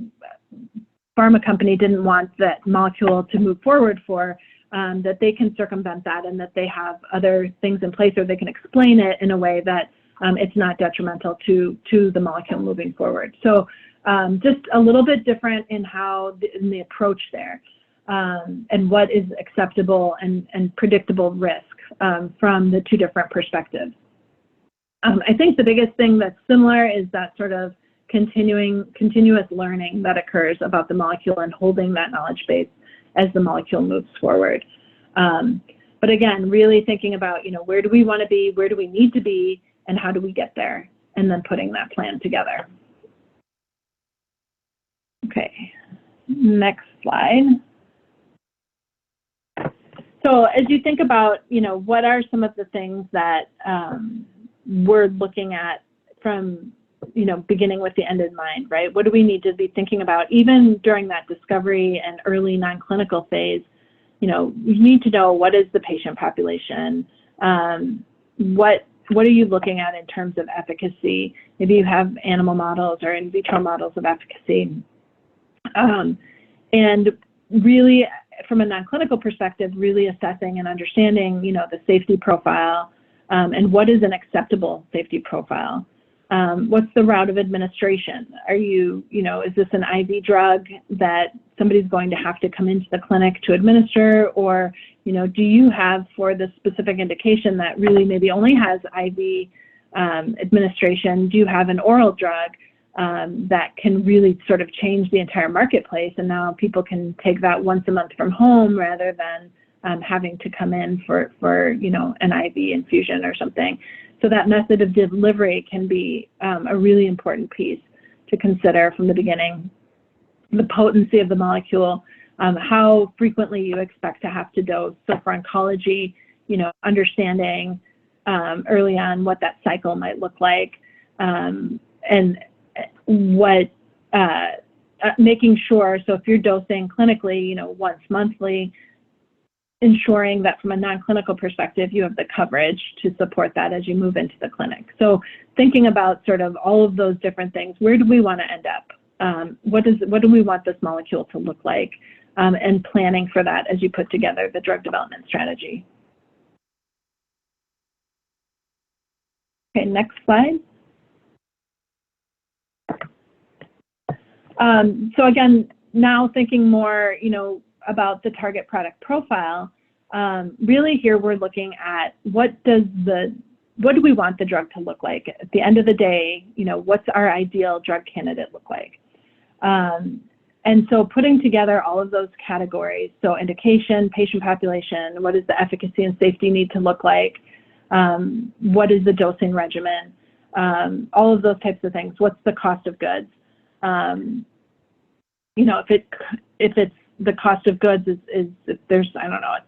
pharma company didn't want that molecule to move forward for, that they can circumvent that, and that they have other things in place, or they can explain it in a way that it's not detrimental to the molecule moving forward. So just a little bit different in in the approach there, and what is acceptable and predictable risk from the two different perspectives. I think the biggest thing that's similar is that sort of continuous learning that occurs about the molecule, and holding that knowledge base as the molecule moves forward. But again, really thinking about, where do we want to be, where do we need to be, and how do we get there, and then putting that plan together. Okay, next slide. So as you think about, what are some of the things that we're looking at from, beginning with the end in mind, right? What do we need to be thinking about even during that discovery and early non-clinical phase? You need to know, what is the patient population? What are you looking at in terms of efficacy? Maybe you have animal models or in vitro models of efficacy. And really, from a non-clinical perspective, really assessing and understanding, the safety profile, and what is an acceptable safety profile. What's the route of administration? Are you, is this an IV drug that somebody's going to have to come into the clinic to administer? Or, do you have, for the specific indication that really maybe only has IV administration, do you have an oral drug that can really sort of change the entire marketplace? And now people can take that once a month from home rather than having to come in for an IV infusion or something. So that method of delivery can be a really important piece to consider from the beginning. The potency of the molecule, how frequently you expect to have to dose. So for oncology, understanding early on what that cycle might look like, and what making sure. So if you're dosing clinically, once monthly, ensuring that from a non-clinical perspective, you have the coverage to support that as you move into the clinic. So thinking about sort of all of those different things, where do we want to end up? What do we want this molecule to look like? And planning for that as you put together the drug development strategy. Okay, next slide. So again, now thinking more, about the target product profile, really here we're looking at what does the what do we want the drug to look like? At the end of the day, what's our ideal drug candidate look like? And so putting together all of those categories, so indication, patient population, what does the efficacy and safety need to look like? What is the dosing regimen? All of those types of things. What's the cost of goods? If it's the cost of goods is if there's, I don't know, a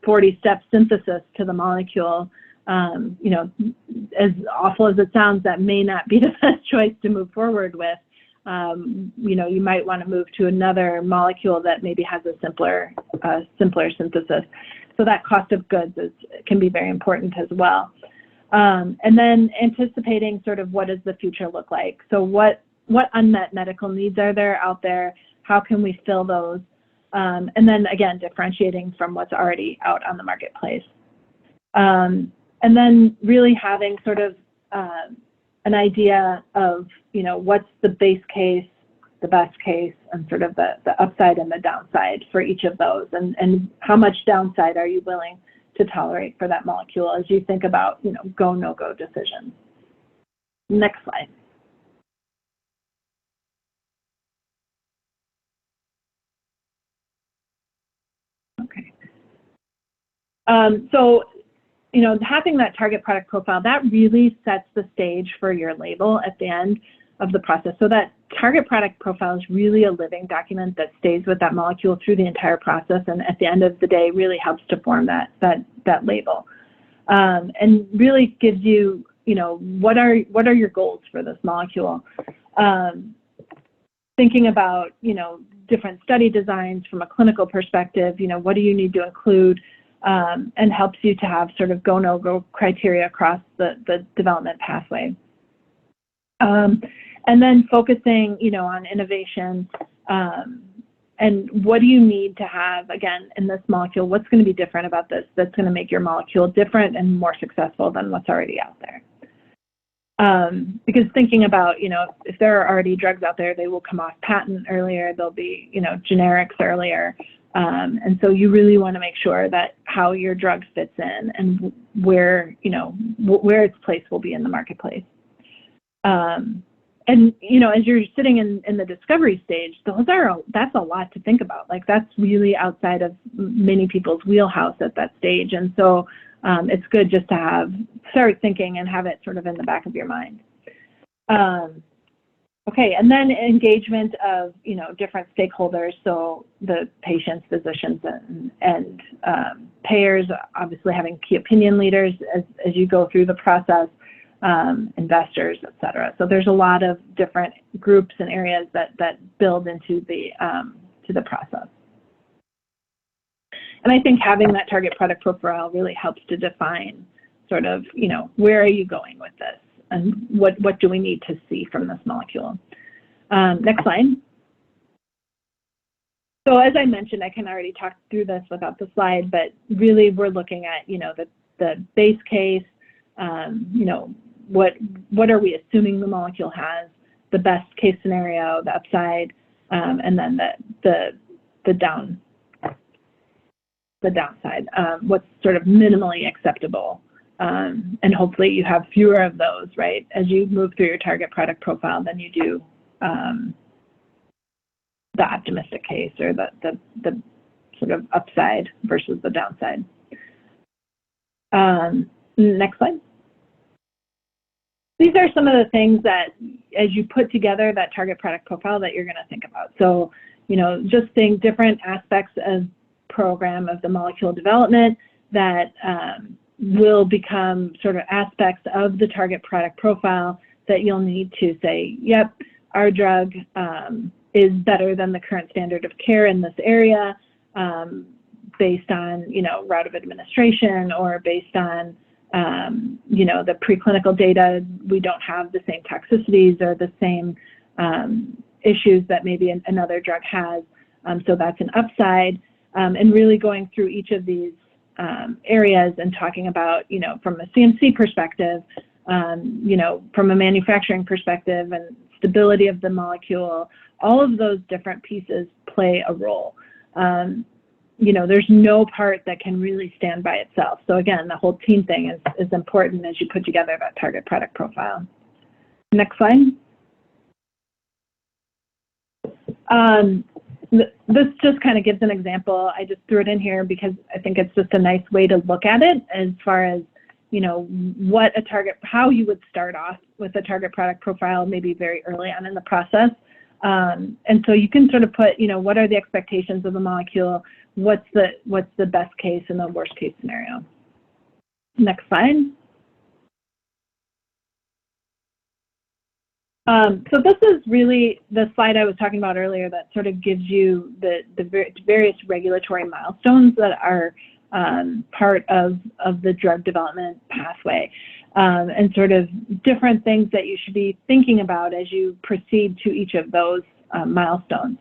40-step synthesis to the molecule, as awful as it sounds, that may not be the best choice to move forward with. You might want to move to another molecule that maybe has a simpler synthesis. So that cost of goods can be very important as well. And then anticipating sort of what does the future look like? So what unmet medical needs are there out there? How can we fill those? And then again, differentiating from what's already out on the marketplace. And then really having sort of an idea of, what's the base case, the best case, and sort of the upside and the downside for each of those, and how much downside are you willing to tolerate for that molecule as you think about, go, no-go decisions. Next slide. Okay. So, having that target product profile, that really sets the stage for your label at the end of the process. So that target product profile is really a living document that stays with that molecule through the entire process, and at the end of the day really helps to form that label. And really gives you, what are your goals for this molecule? Thinking about, different study designs from a clinical perspective, what do you need to include, and helps you to have sort of go, no-go criteria across the development pathway. And then focusing, on innovation, and what do you need to have, again, in this molecule? What's going to be different about this that's going to make your molecule different and more successful than what's already out there? Because thinking about, if there are already drugs out there, they will come off patent earlier, there'll be, generics earlier. And so you really want to make sure that how your drug fits in and where, where its place will be in the marketplace. And, as you're sitting in the discovery stage, that's a lot to think about. Like, that's really outside of many people's wheelhouse at that stage. And so it's good just to start thinking and have it sort of in the back of your mind. Okay, and then engagement of, different stakeholders, so the patients, physicians, and payers, obviously having key opinion leaders as you go through the process, investors, et cetera. So there's a lot of different groups and areas that build into the process. And I think having that target product profile really helps to define sort of, where are you going with this? And what do we need to see from this molecule? Next slide. So as I mentioned, I can already talk through this without the slide, but really we're looking at, the base case, what are we assuming the molecule has, the best case scenario, the upside, and then the downside, what's sort of minimally acceptable. And hopefully you have fewer of those, right? As you move through your target product profile than you do the optimistic case or the sort of upside versus the downside. Next slide. These are some of the things that, as you put together that target product profile, that you're going to think about. So, just think different aspects of program of the molecule development that will become sort of aspects of the target product profile that you'll need to say, yep, our drug is better than the current standard of care in this area, based on, route of administration, or based on, the preclinical data. We don't have the same toxicities or the same issues that maybe another drug has. So that's an upside. And really going through each of these areas and talking about, from a CMC perspective, from a manufacturing perspective and stability of the molecule, all of those different pieces play a role. there's no part that can really stand by itself. So again, the whole team thing is important as you put together that target product profile. Next slide. This just kind of gives an example. I just threw it in here because I think it's just a nice way to look at it as far as, how you would start off with a target product profile, maybe very early on in the process. And so you can sort of put, what are the expectations of the molecule? What's the best case and the worst case scenario? Next slide. So this is really the slide I was talking about earlier that sort of gives you the various regulatory milestones that are part of the drug development pathway, and sort of different things that you should be thinking about as you proceed to each of those milestones.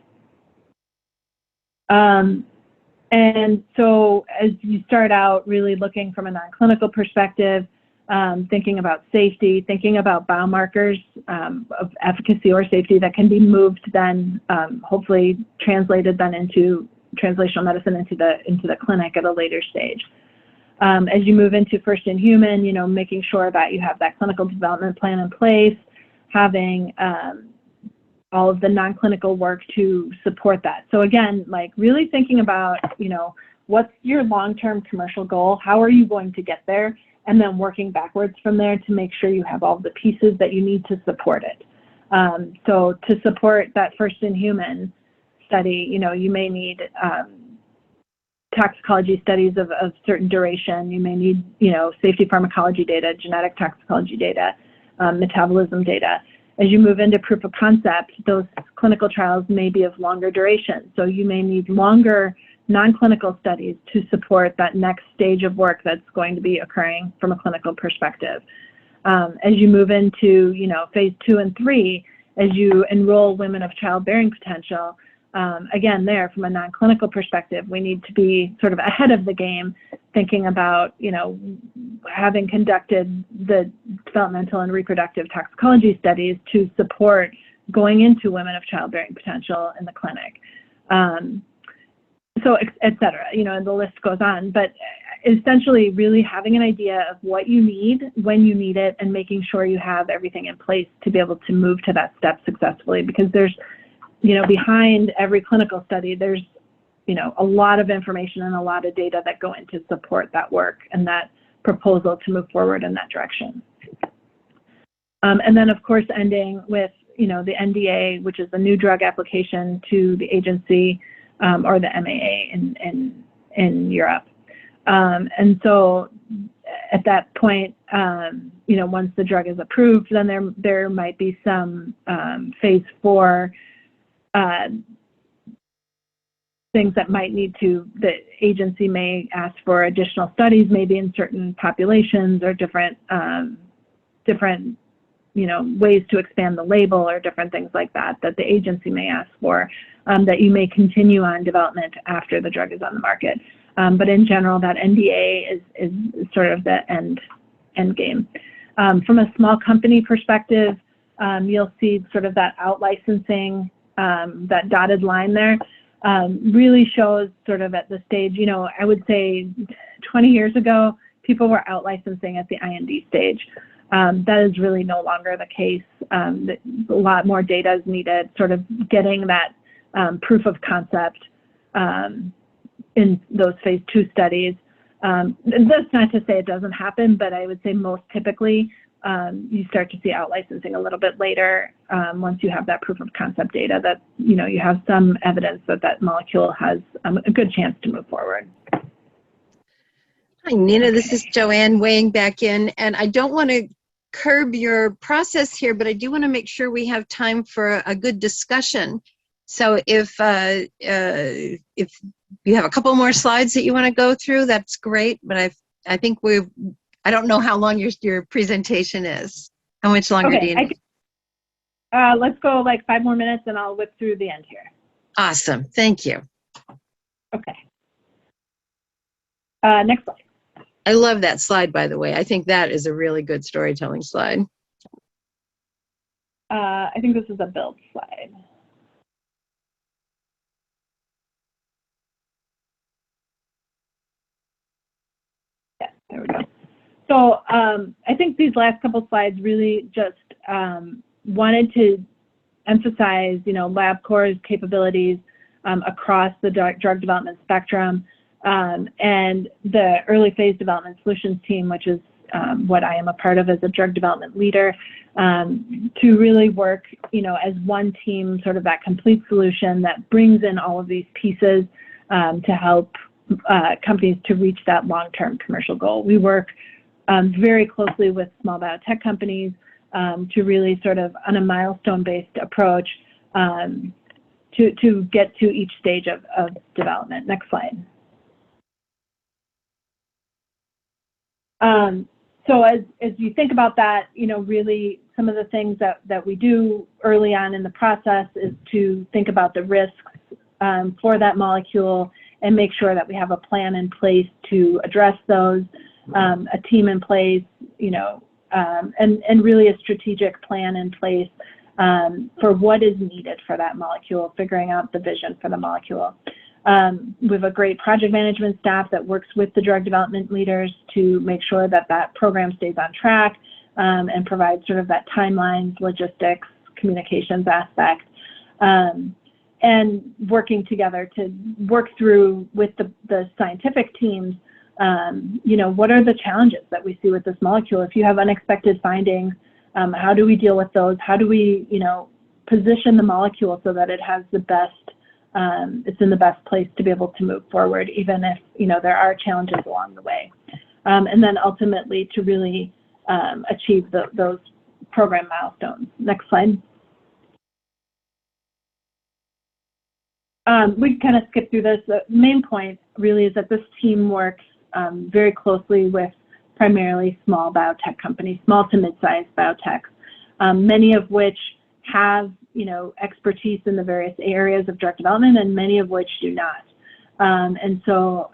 And so as you start out really looking from a non-clinical perspective, thinking about safety, thinking about biomarkers of efficacy or safety that can be moved then, hopefully translated then into translational medicine into the clinic at a later stage. As you move into first in human, making sure that you have that clinical development plan in place, having all of the non-clinical work to support that. So again, like really thinking about, what's your long-term commercial goal? How are you going to get there? And then working backwards from there to make sure you have all the pieces that you need to support it. So to support that first in human study, you may need toxicology studies of certain duration. You may need, safety pharmacology data, genetic toxicology data, metabolism data. As you move into proof of concept, those clinical trials may be of longer duration. So you may need longer non-clinical studies to support that next stage of work that's going to be occurring from a clinical perspective. As you move into, phase 2 and 3, as you enroll women of childbearing potential, again, there from a non-clinical perspective, we need to be sort of ahead of the game, thinking about, having conducted the developmental and reproductive toxicology studies to support going into women of childbearing potential in the clinic. So, et cetera, the list goes on, but essentially really having an idea of what you need, when you need it, and making sure you have everything in place to be able to move to that step successfully, because there's, behind every clinical study, there's, a lot of information and a lot of data that go into support that work and that proposal to move forward in that direction. And then, of course, ending with, the NDA, which is the new drug application to the agency, or the MAA in Europe. And so at that point, once the drug is approved, then there might be some phase 4 things that might need to, the agency may ask for additional studies, maybe in certain populations or different ways to expand the label or different things like that the agency may ask for, that you may continue on development after the drug is on the market. But in general, that NDA is sort of the end game. From a small company perspective, you'll see sort of that out licensing, that dotted line there, really shows sort of at the stage, I would say 20 years ago, people were out licensing at the IND stage. That is really no longer the case. A lot more data is needed, sort of getting that proof of concept in those phase 2 studies. That's not to say it doesn't happen, but I would say most typically you start to see out licensing a little bit later, once you have that proof of concept data that you have some evidence that molecule has a good chance to move forward. Hi, Nina, this is Joanne weighing back in, and I don't want to curb your process here, but I do want to make sure we have time for a good discussion. So if you have a couple more slides that you want to go through, that's great, but I think I don't know how long your presentation is. How much longer do you need? Let's go like 5 more minutes and I'll whip through the end here. Awesome, thank you. Okay. Next slide. I love that slide, by the way. I think that is a really good storytelling slide. I think this is a build slide. So I think these last couple slides really just wanted to emphasize, Labcorp's capabilities across the drug development spectrum, and the early phase development solutions team, which is what I am a part of as a drug development leader, to really work, as one team, sort of that complete solution that brings in all of these pieces to help companies to reach that long-term commercial goal. We work very closely with small biotech companies to really sort of on a milestone-based approach to get to each stage of development. Next slide. So as you think about that, really some of the things that we do early on in the process is to think about the risks for that molecule and make sure that we have a plan in place to address those, a team in place, and really a strategic plan in place for what is needed for that molecule, figuring out the vision for the molecule. We have a great project management staff that works with the drug development leaders to make sure that that program stays on track and provides sort of that timelines, logistics, communications aspect, and working together to work through with the scientific teams, what are the challenges that we see with this molecule? If you have unexpected findings, how do we deal with those? How do we, position the molecule so that it has the best, it's in the best place to be able to move forward, even if, there are challenges along the way. And then ultimately to really achieve those program milestones. Next slide. We kind of skip through this. The main point really is that this team works very closely with primarily small biotech companies, small to mid-sized biotechs, many of which have, expertise in the various areas of drug development and many of which do not. And so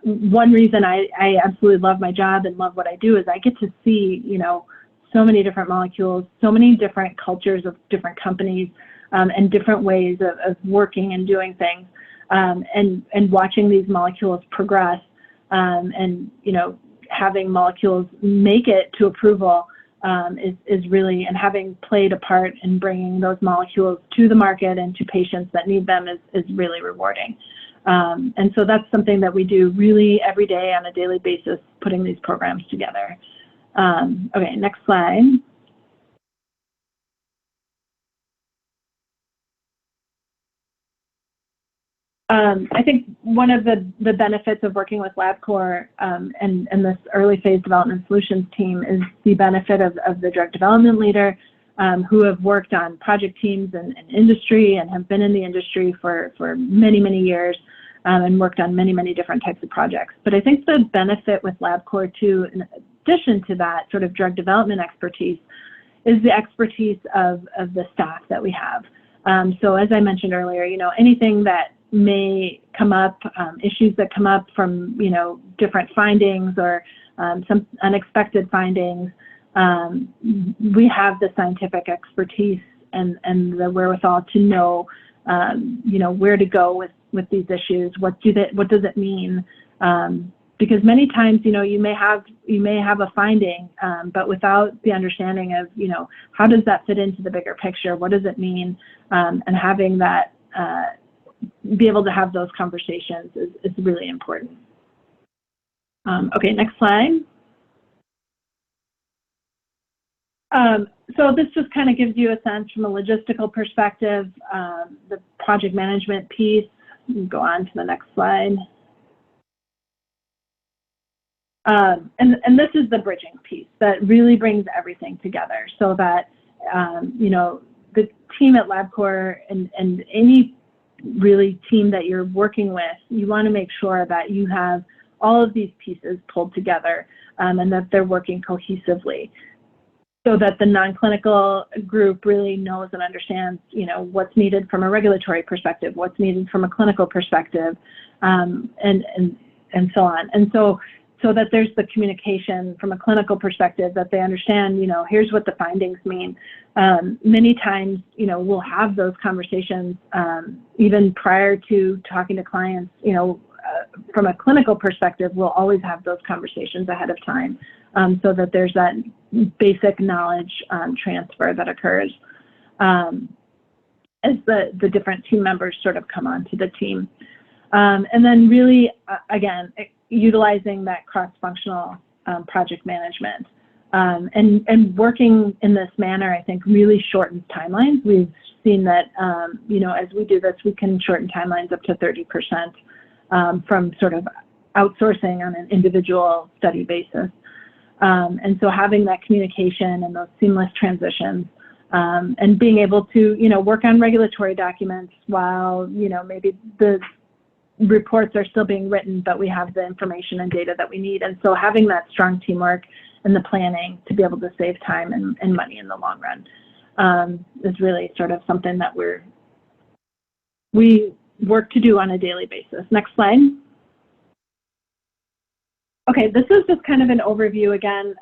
one reason I absolutely love my job and love what I do is I get to see, so many different molecules, so many different cultures of different companies, and different ways of working and doing things, and watching these molecules progress, and having molecules make it to approval is really, and having played a part in bringing those molecules to the market and to patients that need them is really rewarding. And so that's something that we do really every day on a daily basis, putting these programs together. Okay, next slide. I think one of the benefits of working with Labcorp and this early phase development solutions team is the benefit of the drug development leader who have worked on project teams and industry and have been in the industry for many, many years and worked on many, many different types of projects. But I think the benefit with Labcorp too, in addition to that sort of drug development expertise, is the expertise of the staff that we have. So as I mentioned earlier, anything that may come up, issues that come up from, different findings or some unexpected findings, we have the scientific expertise and the wherewithal to know, where to go with these issues. What does it mean? Because many times, you may have a finding, but without the understanding of, how does that fit into the bigger picture? What does it mean? And having that, be able to have those conversations is really important. Okay, next slide. So this just kind of gives you a sense from a logistical perspective, the project management piece. You can go on to the next slide. And this is the bridging piece that really brings everything together so that, the team at Labcorp and any really team that you're working with, you want to make sure that you have all of these pieces pulled together and that they're working cohesively so that the non-clinical group really knows and understands, what's needed from a regulatory perspective, what's needed from a clinical perspective, and so on. And so that there's the communication from a clinical perspective that they understand, here's what the findings mean. Many times, we'll have those conversations even prior to talking to clients, from a clinical perspective, we'll always have those conversations ahead of time so that there's that basic knowledge transfer that occurs as the different team members sort of come onto the team. And then really, again, utilizing that cross-functional project management. And working in this manner, I think, really shortens timelines. We've seen that, as we do this, we can shorten timelines up to 30% from sort of outsourcing on an individual study basis. And so having that communication and those seamless transitions, and being able to, work on regulatory documents while, maybe the reports are still being written, but we have the information and data that we need. And so having that strong teamwork and the planning to be able to save time and money in the long run is really sort of something that we work to do on a daily basis. Next slide. Okay, this is just kind of an overview again,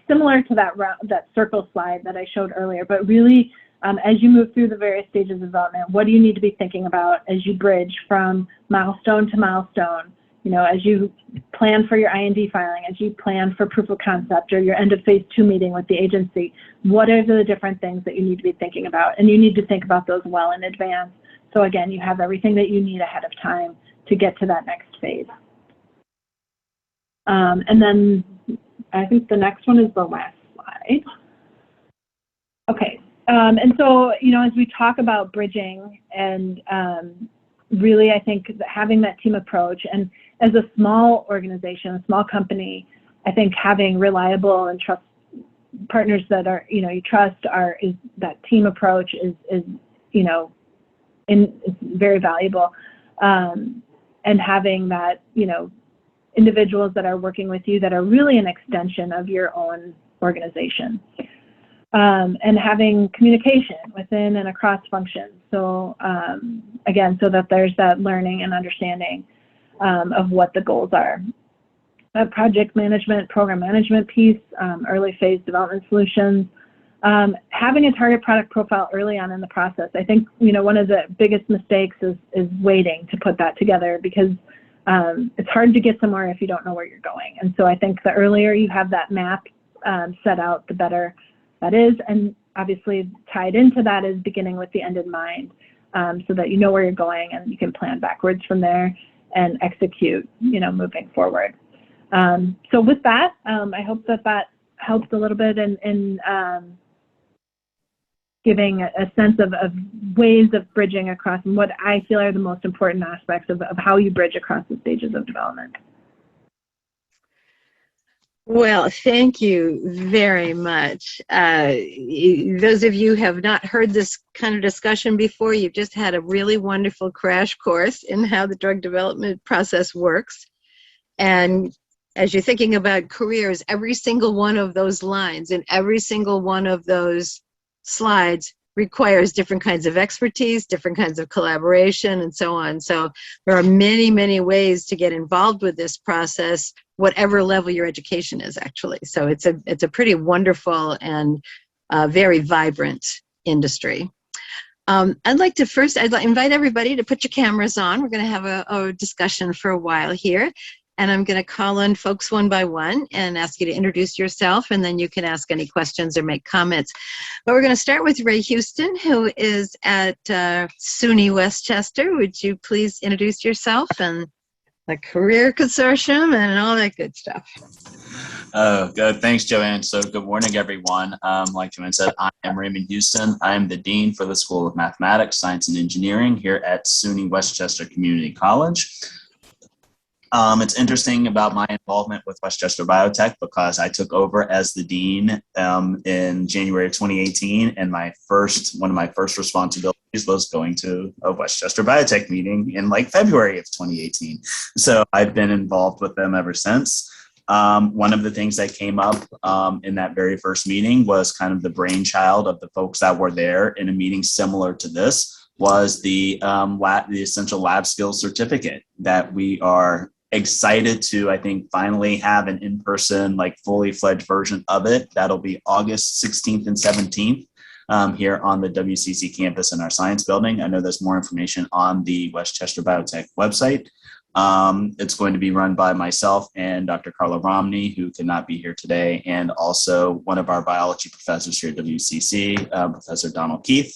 similar to that circle slide that I showed earlier, but really as you move through the various stages of development, what do you need to be thinking about as you bridge from milestone to milestone? As you plan for your IND filing, as you plan for proof of concept or your end of phase 2 meeting with the agency, what are the different things that you need to be thinking about? And you need to think about those well in advance. So again, you have everything that you need ahead of time to get to that next phase. And then I think the next one is the last slide. Okay. And so, as we talk about bridging and really, I think having that team approach, and as a small organization, a small company, I think having reliable and trust partners that are, you trust is that team approach is very valuable. And having that, individuals that are working with you that are really an extension of your own organization. And having communication within and across functions. So again, so that there's that learning and understanding of what the goals are. Project management, program management piece, early phase development solutions, having a target product profile early on in the process. I think, one of the biggest mistakes is waiting to put that together, because it's hard to get somewhere if you don't know where you're going. And so I think the earlier you have that map set out, the better that is. And obviously tied into that is beginning with the end in mind, so that you know where you're going and you can plan backwards from there and execute, moving forward. So with that, I hope that helps a little bit in giving a sense of ways of bridging across and what I feel are the most important aspects of how you bridge across the stages of development. Well, thank you very much. Those of you who have not heard this kind of discussion before, you've just had a really wonderful crash course in how the drug development process works. And as you're thinking about careers, every single one of those lines and every single one of those slides requires different kinds of expertise, different kinds of collaboration, and so on. So there are many, many ways to get involved with this process, whatever level your education is, actually. So it's a pretty wonderful and very vibrant industry. I'd like to invite everybody to put your cameras on. We're going to have a discussion for a while here. And I'm going to call on folks one by one and ask you to introduce yourself, and then you can ask any questions or make comments. But we're going to start with Ray Houston, who is at SUNY Westchester. Would you please introduce yourself and the Career Consortium and all that good stuff? Oh, good. Thanks, Joanne. So good morning, everyone. Like Joanne said, I am Raymond Houston. I am the Dean for the School of Mathematics, Science, and Engineering here at SUNY Westchester Community College. It's interesting about my involvement with Westchester Biotech because I took over as the dean in January of 2018, and one of my first responsibilities was going to a Westchester Biotech meeting in February of 2018. So I've been involved with them ever since. One of the things that came up in that very first meeting was kind of the brainchild of the folks that were there in a meeting similar to this was the Essential Lab Skills Certificate that we are excited to, I think, finally have an in-person, fully fledged version of it. That'll be August 16th and 17th here on the WCC campus in our science building. I know there's more information on the Westchester Biotech website. It's going to be run by myself and Dr. Carla Romney, who cannot be here today, and also one of our biology professors here at WCC, Professor Donald Keith.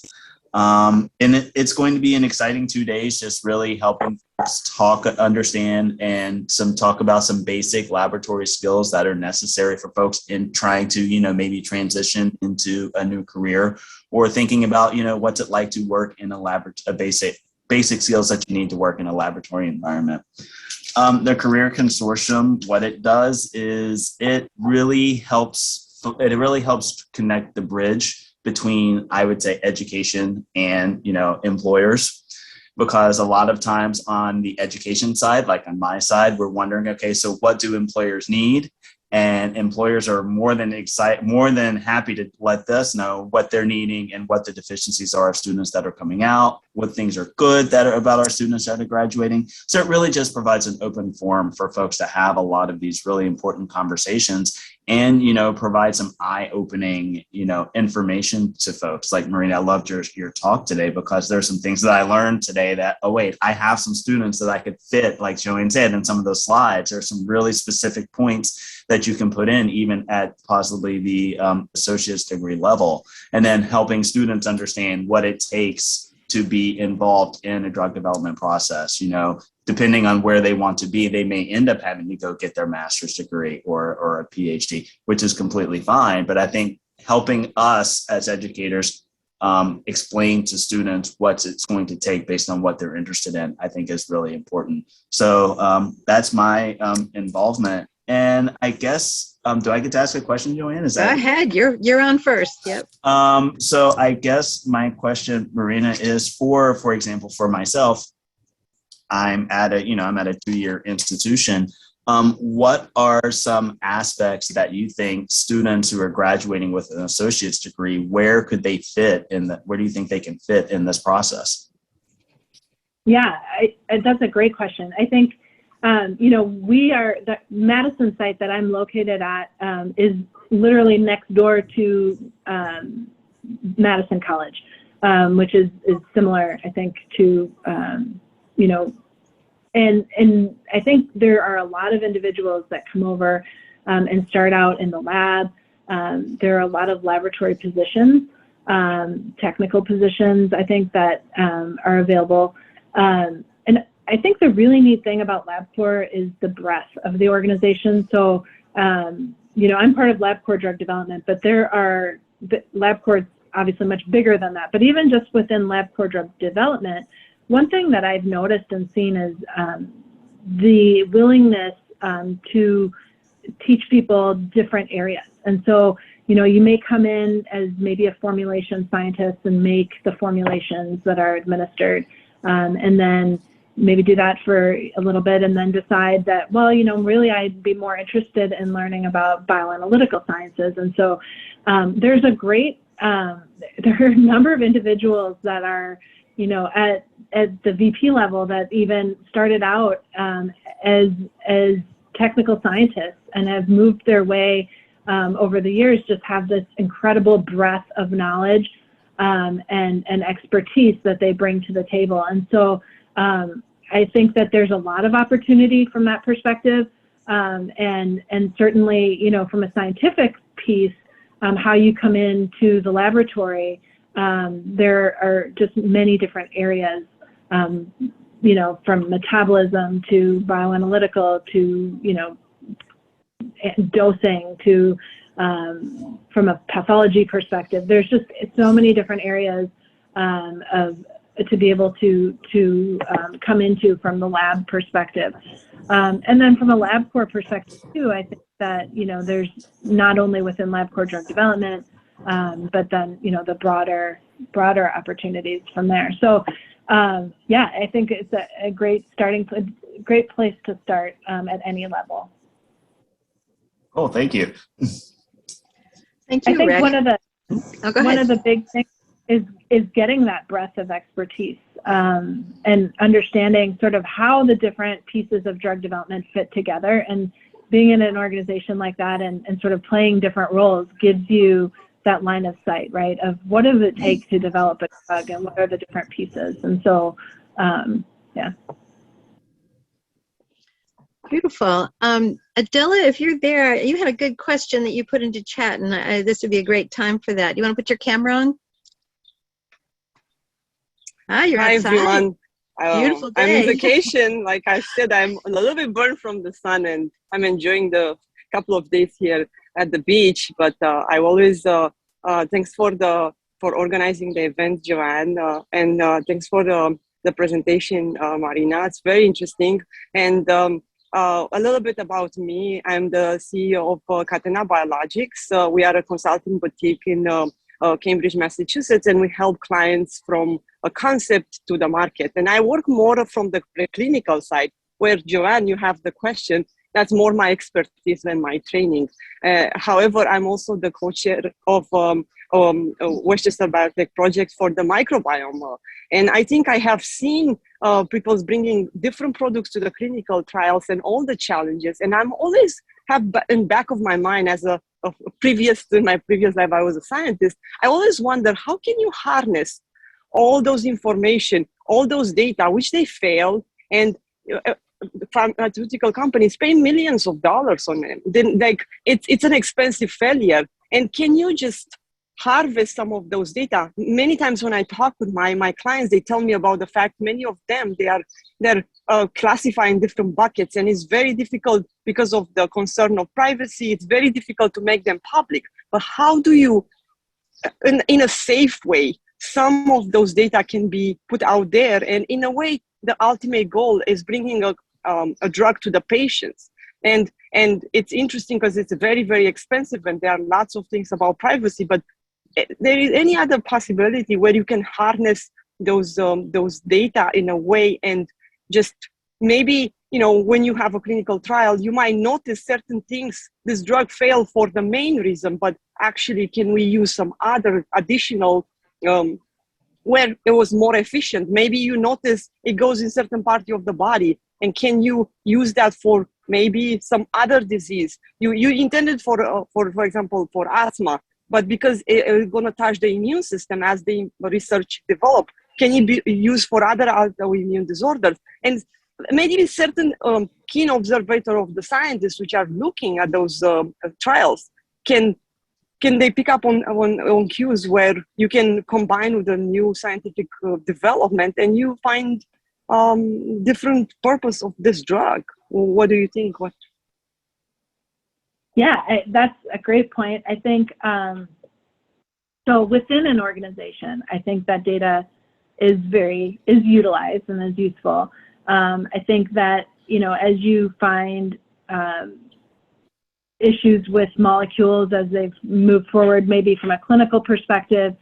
And it's going to be an exciting 2 days, just really helping folks talk, understand, and talk about some basic laboratory skills that are necessary for folks in trying to, maybe transition into a new career, or thinking about, what's it like to work in a basic skills that you need to work in a laboratory environment. The Career Consortium, what it does is it really helps connect the bridge between, I would say, education and, employers. Because a lot of times on the education side, like on my side, we're wondering, okay, so what do employers need? And employers are more than happy to let us know what they're needing and what the deficiencies are of students that are coming out, what things are good that are about our students that are graduating. So it really just provides an open forum for folks to have a lot of these really important conversations and, provide some eye-opening, information to folks. Like, Marina, I loved your talk today, because there's some things that I learned today that, oh, wait, I have some students that I could fit, like Joanne said, in some of those slides. There's some really specific points that you can put in, even at possibly the associate's degree level, and then helping students understand what it takes to be involved in a drug development process. Depending on where they want to be, they may end up having to go get their master's degree or a PhD, which is completely fine. But I think helping us as educators explain to students what it's going to take based on what they're interested in, I think is really important. So that's my involvement. And I guess, do I get to ask a question, Joanne? Go ahead. You're on first. Yep. So I guess my question, Marina, is for example, for myself, I'm at a 2-year institution. What are some aspects that you think students who are graduating with an associate's degree, where do you think they can fit in this process? Yeah, that's a great question. I think, the Madison site that I'm located at is literally next door to Madison College, which is similar, I think, to, and I think there are a lot of individuals that come over and start out in the lab. There are a lot of laboratory positions, technical positions, I think, that are available. And I think the really neat thing about Labcorp is the breadth of the organization. So, I'm part of Labcorp Drug Development, but Labcorp's obviously much bigger than that. But even just within Labcorp Drug Development, one thing that I've noticed and seen is the willingness to teach people different areas. And so, you may come in as maybe a formulation scientist and make the formulations that are administered, and then maybe do that for a little bit and then decide that, well, really I'd be more interested in learning about bioanalytical sciences. And so there are a number of individuals that are, at the VP level that even started out as technical scientists and have moved their way over the years, just have this incredible breadth of knowledge and expertise that they bring to the table. And so I think that there's a lot of opportunity from that perspective. And certainly, from a scientific piece, how you come into the laboratory, there are just many different areas, from metabolism to bioanalytical to, dosing to, from a pathology perspective. There's just so many different areas to be able to come into from the lab perspective. And then from a Labcorp perspective too, I think that, there's not only within Labcorp Drug Development, but then, the broader opportunities from there. So, I think it's a great great place to start at any level. Oh, thank you. Thank you, I think Rick. one of Go the big things is getting that breadth of expertise and understanding sort of how the different pieces of drug development fit together, and being in an organization like that and sort of playing different roles gives you that line of sight, right, of what does it take to develop a drug and what are the different pieces. And so, Beautiful. Adela, if you're there, you had a good question that you put into chat, and this would be a great time for that. You want to put your camera on? Ah, you're Hi, outside. everyone. Beautiful I'm in day. vacation. Like I said, I'm a little bit burned from the sun, and I'm enjoying the couple of days here at the beach. But I always thanks for organizing the event, Joanne, and thanks for the presentation, Marina. It's very interesting. And a little bit about me. I'm the CEO of Catena Biologics. We are a consulting boutique in Cambridge, Massachusetts, and we help clients from a concept to the market. And I work more from the preclinical side, where Joanne, you have the question. That's more my expertise than my training. However, I'm also the co-chair of Westchester Biotech project for the microbiome. And I think I have seen people bringing different products to the clinical trials and all the challenges. And I'm always have in back of my mind as in my previous life, I was a scientist. I always wonder, how can you harness all those information, all those data, which they fail, and pharmaceutical companies pay millions of dollars on them. Then, like, it's an expensive failure. And can you just harvest some of those data? Many times when I talk with my clients, they tell me about the fact many of them, they're classifying different buckets, and it's very difficult because of the concern of privacy. It's very difficult to make them public. But how do you, in a safe way, some of those data can be put out there, and in a way, the ultimate goal is bringing a drug to the patients. And it's interesting because it's very, very expensive, and there are lots of things about privacy, but there is any other possibility where you can harness those data in a way, and just maybe, when you have a clinical trial, you might notice certain things. This drug failed for the main reason, but actually, can we use some other additional where it was more efficient? Maybe you notice it goes in certain part of the body, and can you use that for maybe some other disease? You intended for example, for asthma, but because it's going to touch the immune system as the research develop, can it be used for other autoimmune disorders? And maybe certain keen observer of the scientists which are looking at those trials can they pick up on cues where you can combine with a new scientific development, and you find different purpose of this drug? What do you think? Yeah, that's a great point. I think, so within an organization, I think that data is utilized and is useful. I think that, as you find issues with molecules as they've moved forward, maybe from a clinical perspective,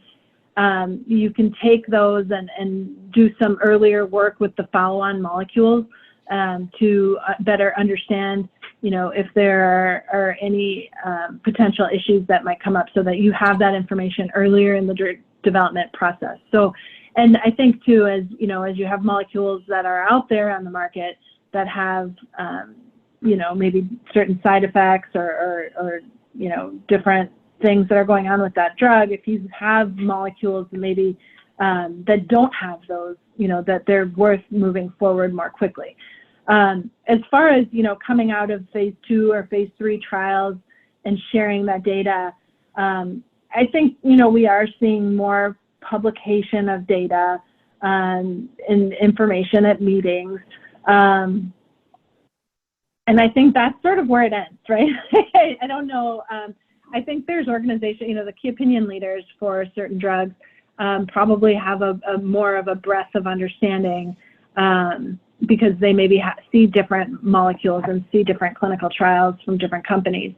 you can take those and do some earlier work with the follow-on molecules to better understand, if there are any potential issues that might come up, so that you have that information earlier in the development process. So, and I think too, as you have molecules that are out there on the market that have, maybe certain side effects or different things that are going on with that drug, if you have molecules maybe that don't have those, that they're worth moving forward more quickly. As far as, coming out of phase 2 or phase 3 trials and sharing that data, I think, we are seeing more publication of data and information at meetings. And I think that's sort of where it ends, right? I don't know. I think there's organization, the key opinion leaders for certain drugs probably have a more of a breadth of understanding because they maybe see different molecules and see different clinical trials from different companies.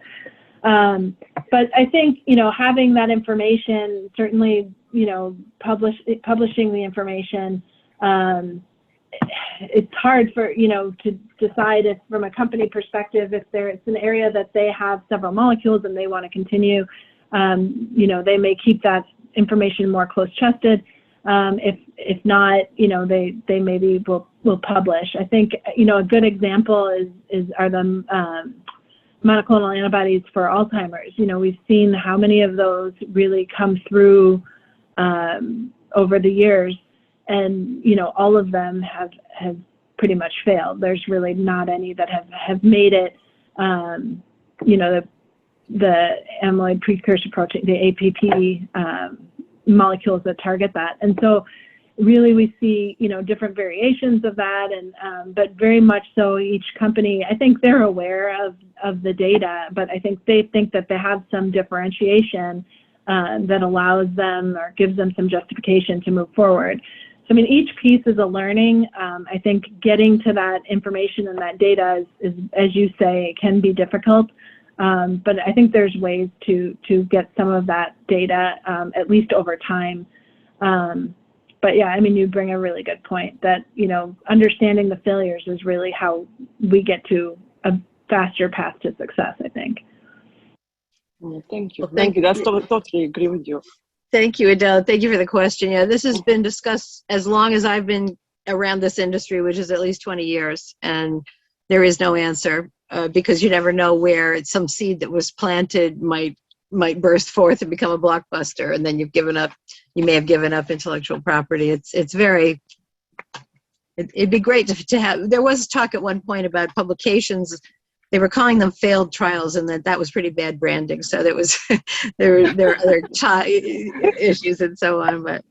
But I think, having that information, certainly, publishing the information, it's hard for, to decide if, from a company perspective, if it's an area that they have several molecules and they want to continue, they may keep that information more close-chested. If not, they maybe will publish. I think, a good example are the monoclonal antibodies for Alzheimer's. We've seen how many of those really come through over the years, and all of them have pretty much failed. There's really not any that have made it, you know, the amyloid precursor protein, the APP molecules that target that. And so really we see, you know, different variations of that, and but very much so each company, I think they're aware of the data, but I think they think that they have some differentiation that allows them or gives them some justification to move forward. So I mean, each piece is a learning. I think getting to that information and that data is, as you say, can be difficult. But I think there's ways to get some of that data, at least over time. But yeah, I mean, you bring a really good point that, you know, understanding the failures is really how we get to a faster path to success, I think. Thank you. Well, Thank you. That's totally agree with you. Thank you, Adele. Thank you for the question. Yeah, this has been discussed as long as I've been around this industry, which is at least 20 years, and there is no answer because you never know where some seed that was planted might burst forth and become a blockbuster, and then you've given up. You may have given up intellectual property. It's very. It'd be great to have. There was talk at one point about publications. They were calling them failed trials, and that was pretty bad branding. So there was there were other issues and so on. But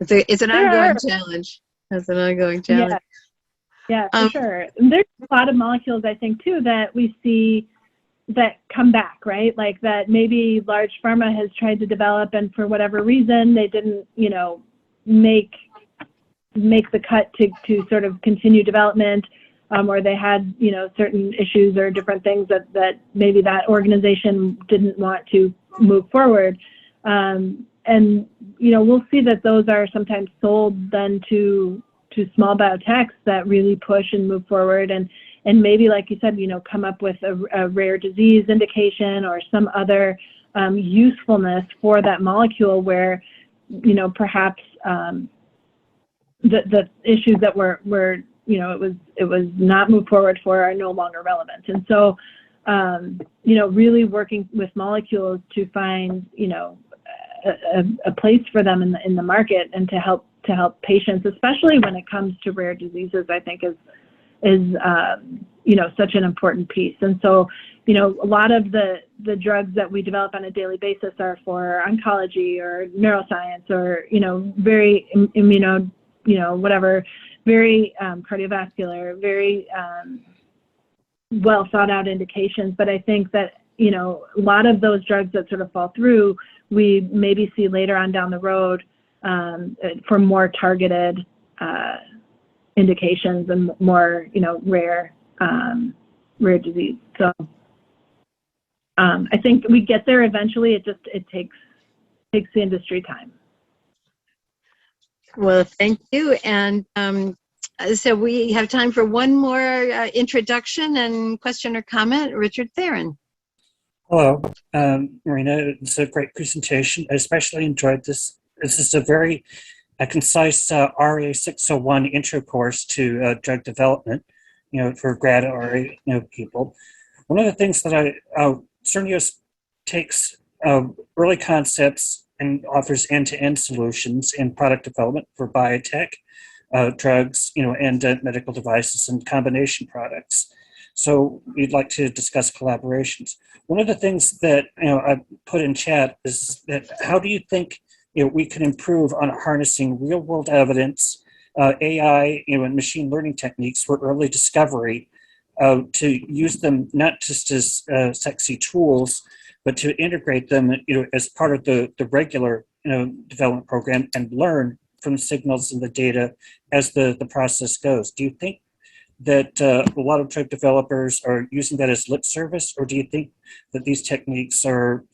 it's an ongoing challenge. It's an ongoing challenge. Yeah, for sure. And there's a lot of molecules, I think, too, that we see that come back, right? Like that maybe large pharma has tried to develop, and for whatever reason, they didn't, you know, make the cut to sort of continue development. Or they had, you know, certain issues or different things that maybe that organization didn't want to move forward. And, you know, we'll see that those are sometimes sold then to small biotechs that really push and move forward and maybe, like you said, you know, come up with a rare disease indication or some other usefulness for that molecule where, you know, perhaps the issues that were you know, it was not moved forward for are no longer relevant. And so, you know, really working with molecules to find, you know, a place for them in the market and to help patients, especially when it comes to rare diseases, I think is you know, such an important piece. And so, you know, a lot of the drugs that we develop on a daily basis are for oncology or neuroscience or, you know, very immuno, you know, whatever, very cardiovascular, very well thought out indications. But I think that, you know, a lot of those drugs that sort of fall through, we maybe see later on down the road for more targeted indications and more, you know, rare disease. So I think we get there eventually. It takes the industry time. Well, thank you. And so we have time for one more introduction and question or comment. Richard Theron. Hello, Marina. It's a great presentation. I especially enjoyed this. This is a very concise RA 601 intro course to drug development, you know, for grad RA, you know, people. One of the things that Cernios takes early concepts and offers end-to-end solutions in product development for biotech, drugs, you know, and medical devices and combination products. So we'd like to discuss collaborations. One of the things that, you know, I put in chat is that how do you think, you know, we can improve on harnessing real-world evidence, AI, you know, and machine learning techniques for early discovery, to use them not just as sexy tools, but to integrate them, you know, as part of the regular, you know, development program and learn from the signals and the data as the process goes. Do you think that a lot of drug developers are using that as lip service, or do you think that these techniques are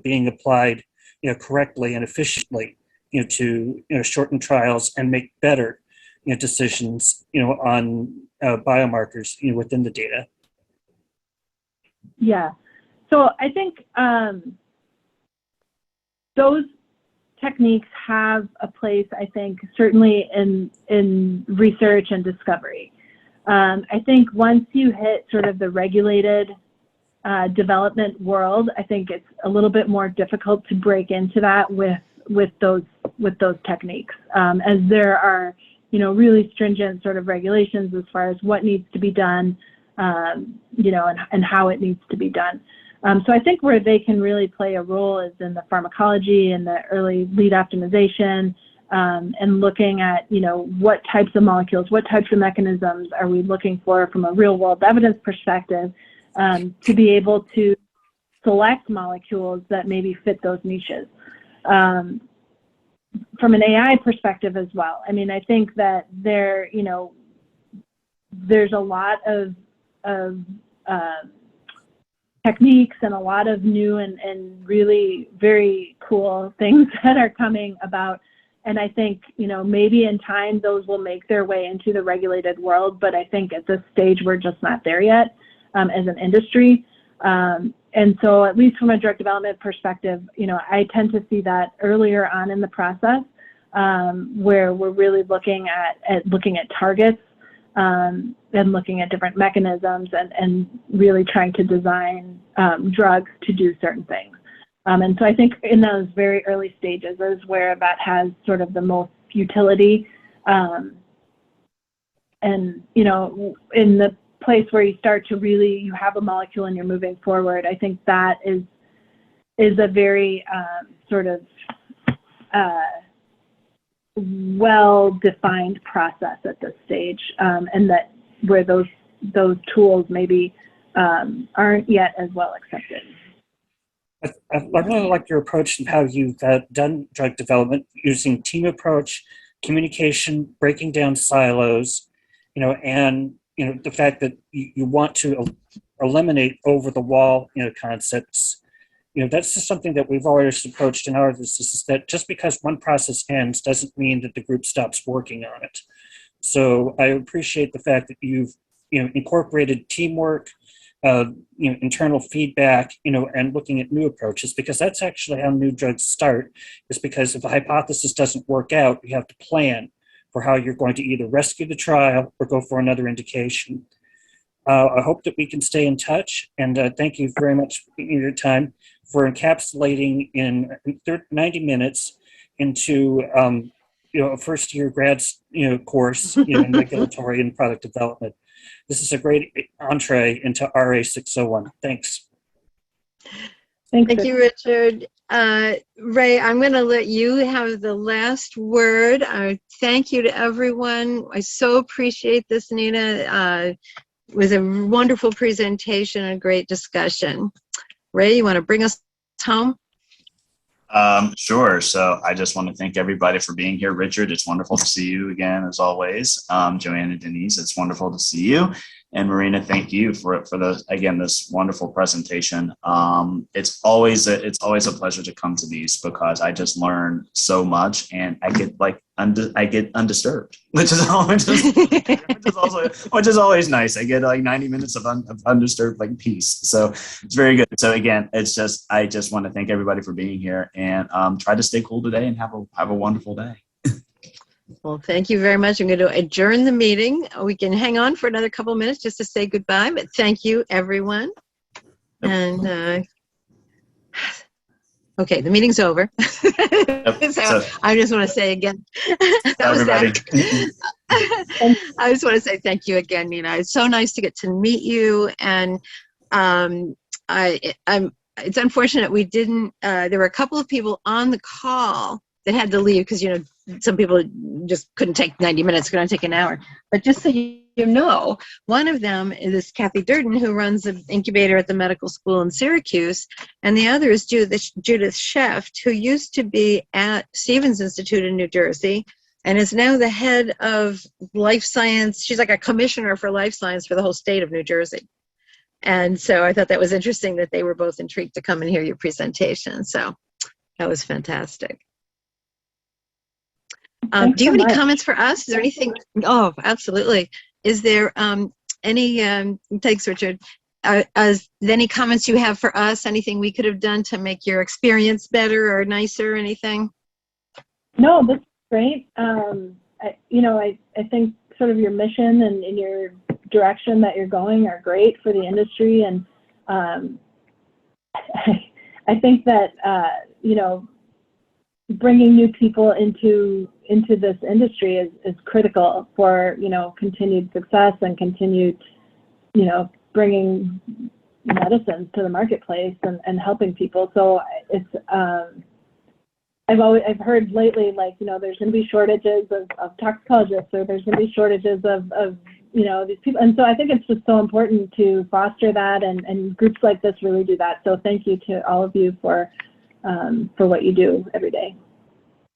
being applied, you know, correctly and efficiently, you know, to, you know, shorten trials and make better, you know, decisions, you know, on biomarkers, you know, within the data? Yeah. So I think those techniques have a place, I think, certainly in research and discovery. I think once you hit sort of the regulated development world, I think it's a little bit more difficult to break into that with those techniques, as there are really stringent sort of regulations as far as what needs to be done, and how it needs to be done. So I think where they can really play a role is in the pharmacology and the early lead optimization, and looking at, what types of molecules, what types of mechanisms are we looking for from a real world evidence perspective, to be able to select molecules that maybe fit those niches. From an AI perspective as well, I think that there's a lot of techniques and a lot of new and really very cool things that are coming about. And I think, maybe in time those will make their way into the regulated world, but I think at this stage we're just not there yet as an industry. And so at least from a drug development perspective, I tend to see that earlier on in the process, where we're really looking at targets, and looking at different mechanisms and really trying to design drugs to do certain things. And so I think in those very early stages is where that has sort of the most utility. And, in the place where you start to really, you have a molecule and you're moving forward, I think that is a very sort of well-defined process at this stage, and that where those tools maybe aren't yet as well accepted. I really like your approach and how you've done drug development using team approach, communication, breaking down silos, and the fact that you want to eliminate over the wall, concepts. That's just something that we've always approached in our business, is that just because one process ends doesn't mean that the group stops working on it. So I appreciate the fact that you've incorporated teamwork, internal feedback, and looking at new approaches, because that's actually how new drugs start, is because if a hypothesis doesn't work out, you have to plan for how you're going to either rescue the trial or go for another indication. I hope that we can stay in touch, and thank you very much for your time, for encapsulating in 90 minutes into a first-year grad course in regulatory and product development. This is a great entree into RA 601. Thanks. Thank you, Richard. Ray, I'm going to let you have the last word. Thank you to everyone. I so appreciate this, Nina. It was a wonderful presentation and a great discussion. Ray, you want to bring us home? Sure. So I just want to thank everybody for being here. Richard, it's wonderful to see you again, as always. Joanne and Denise, it's wonderful to see you. And Marina, thank you for this wonderful presentation. It's always a pleasure to come to these, because I just learn so much, and I get undisturbed, which is always nice. I get 90 minutes of undisturbed peace. So it's very good. So again, I just want to thank everybody for being here, and try to stay cool today and have a wonderful day. Well, thank you very much. I'm going to adjourn the meeting. We can hang on for another couple of minutes just to say goodbye, but thank you, everyone. And okay, the meeting's over. So I just want to say again, everybody. I just want to say thank you again, Nina. It's so nice to get to meet you, and it's unfortunate we didn't. There were a couple of people on the call that had to leave because some people just couldn't take 90 minutes, couldn't take an hour. But just so you know, one of them is Kathy Durden, who runs an incubator at the medical school in Syracuse, and the other is Judith Scheft, who used to be at Stevens Institute in New Jersey and is now the head of life science. She's like a commissioner for life science for the whole state of New Jersey. And so I thought that was interesting that they were both intrigued to come and hear your presentation. So that was fantastic. Do you have any comments for us? Is there anything? Oh, absolutely. Is there any, thanks, Richard. Any comments you have for us? Anything we could have done to make your experience better or nicer or anything? No, that's great. I think sort of your mission and your direction that you're going are great for the industry. And I think that, bringing new people into this industry is critical for, you know, continued success and continued, you know, bringing medicines to the marketplace and helping people. So it's I've heard lately, like, you know, there's going to be shortages of toxicologists, or there's going to be shortages of you know, these people. And so I think it's just so important to foster that, and groups like this really do that. So thank you to all of you for what you do every day.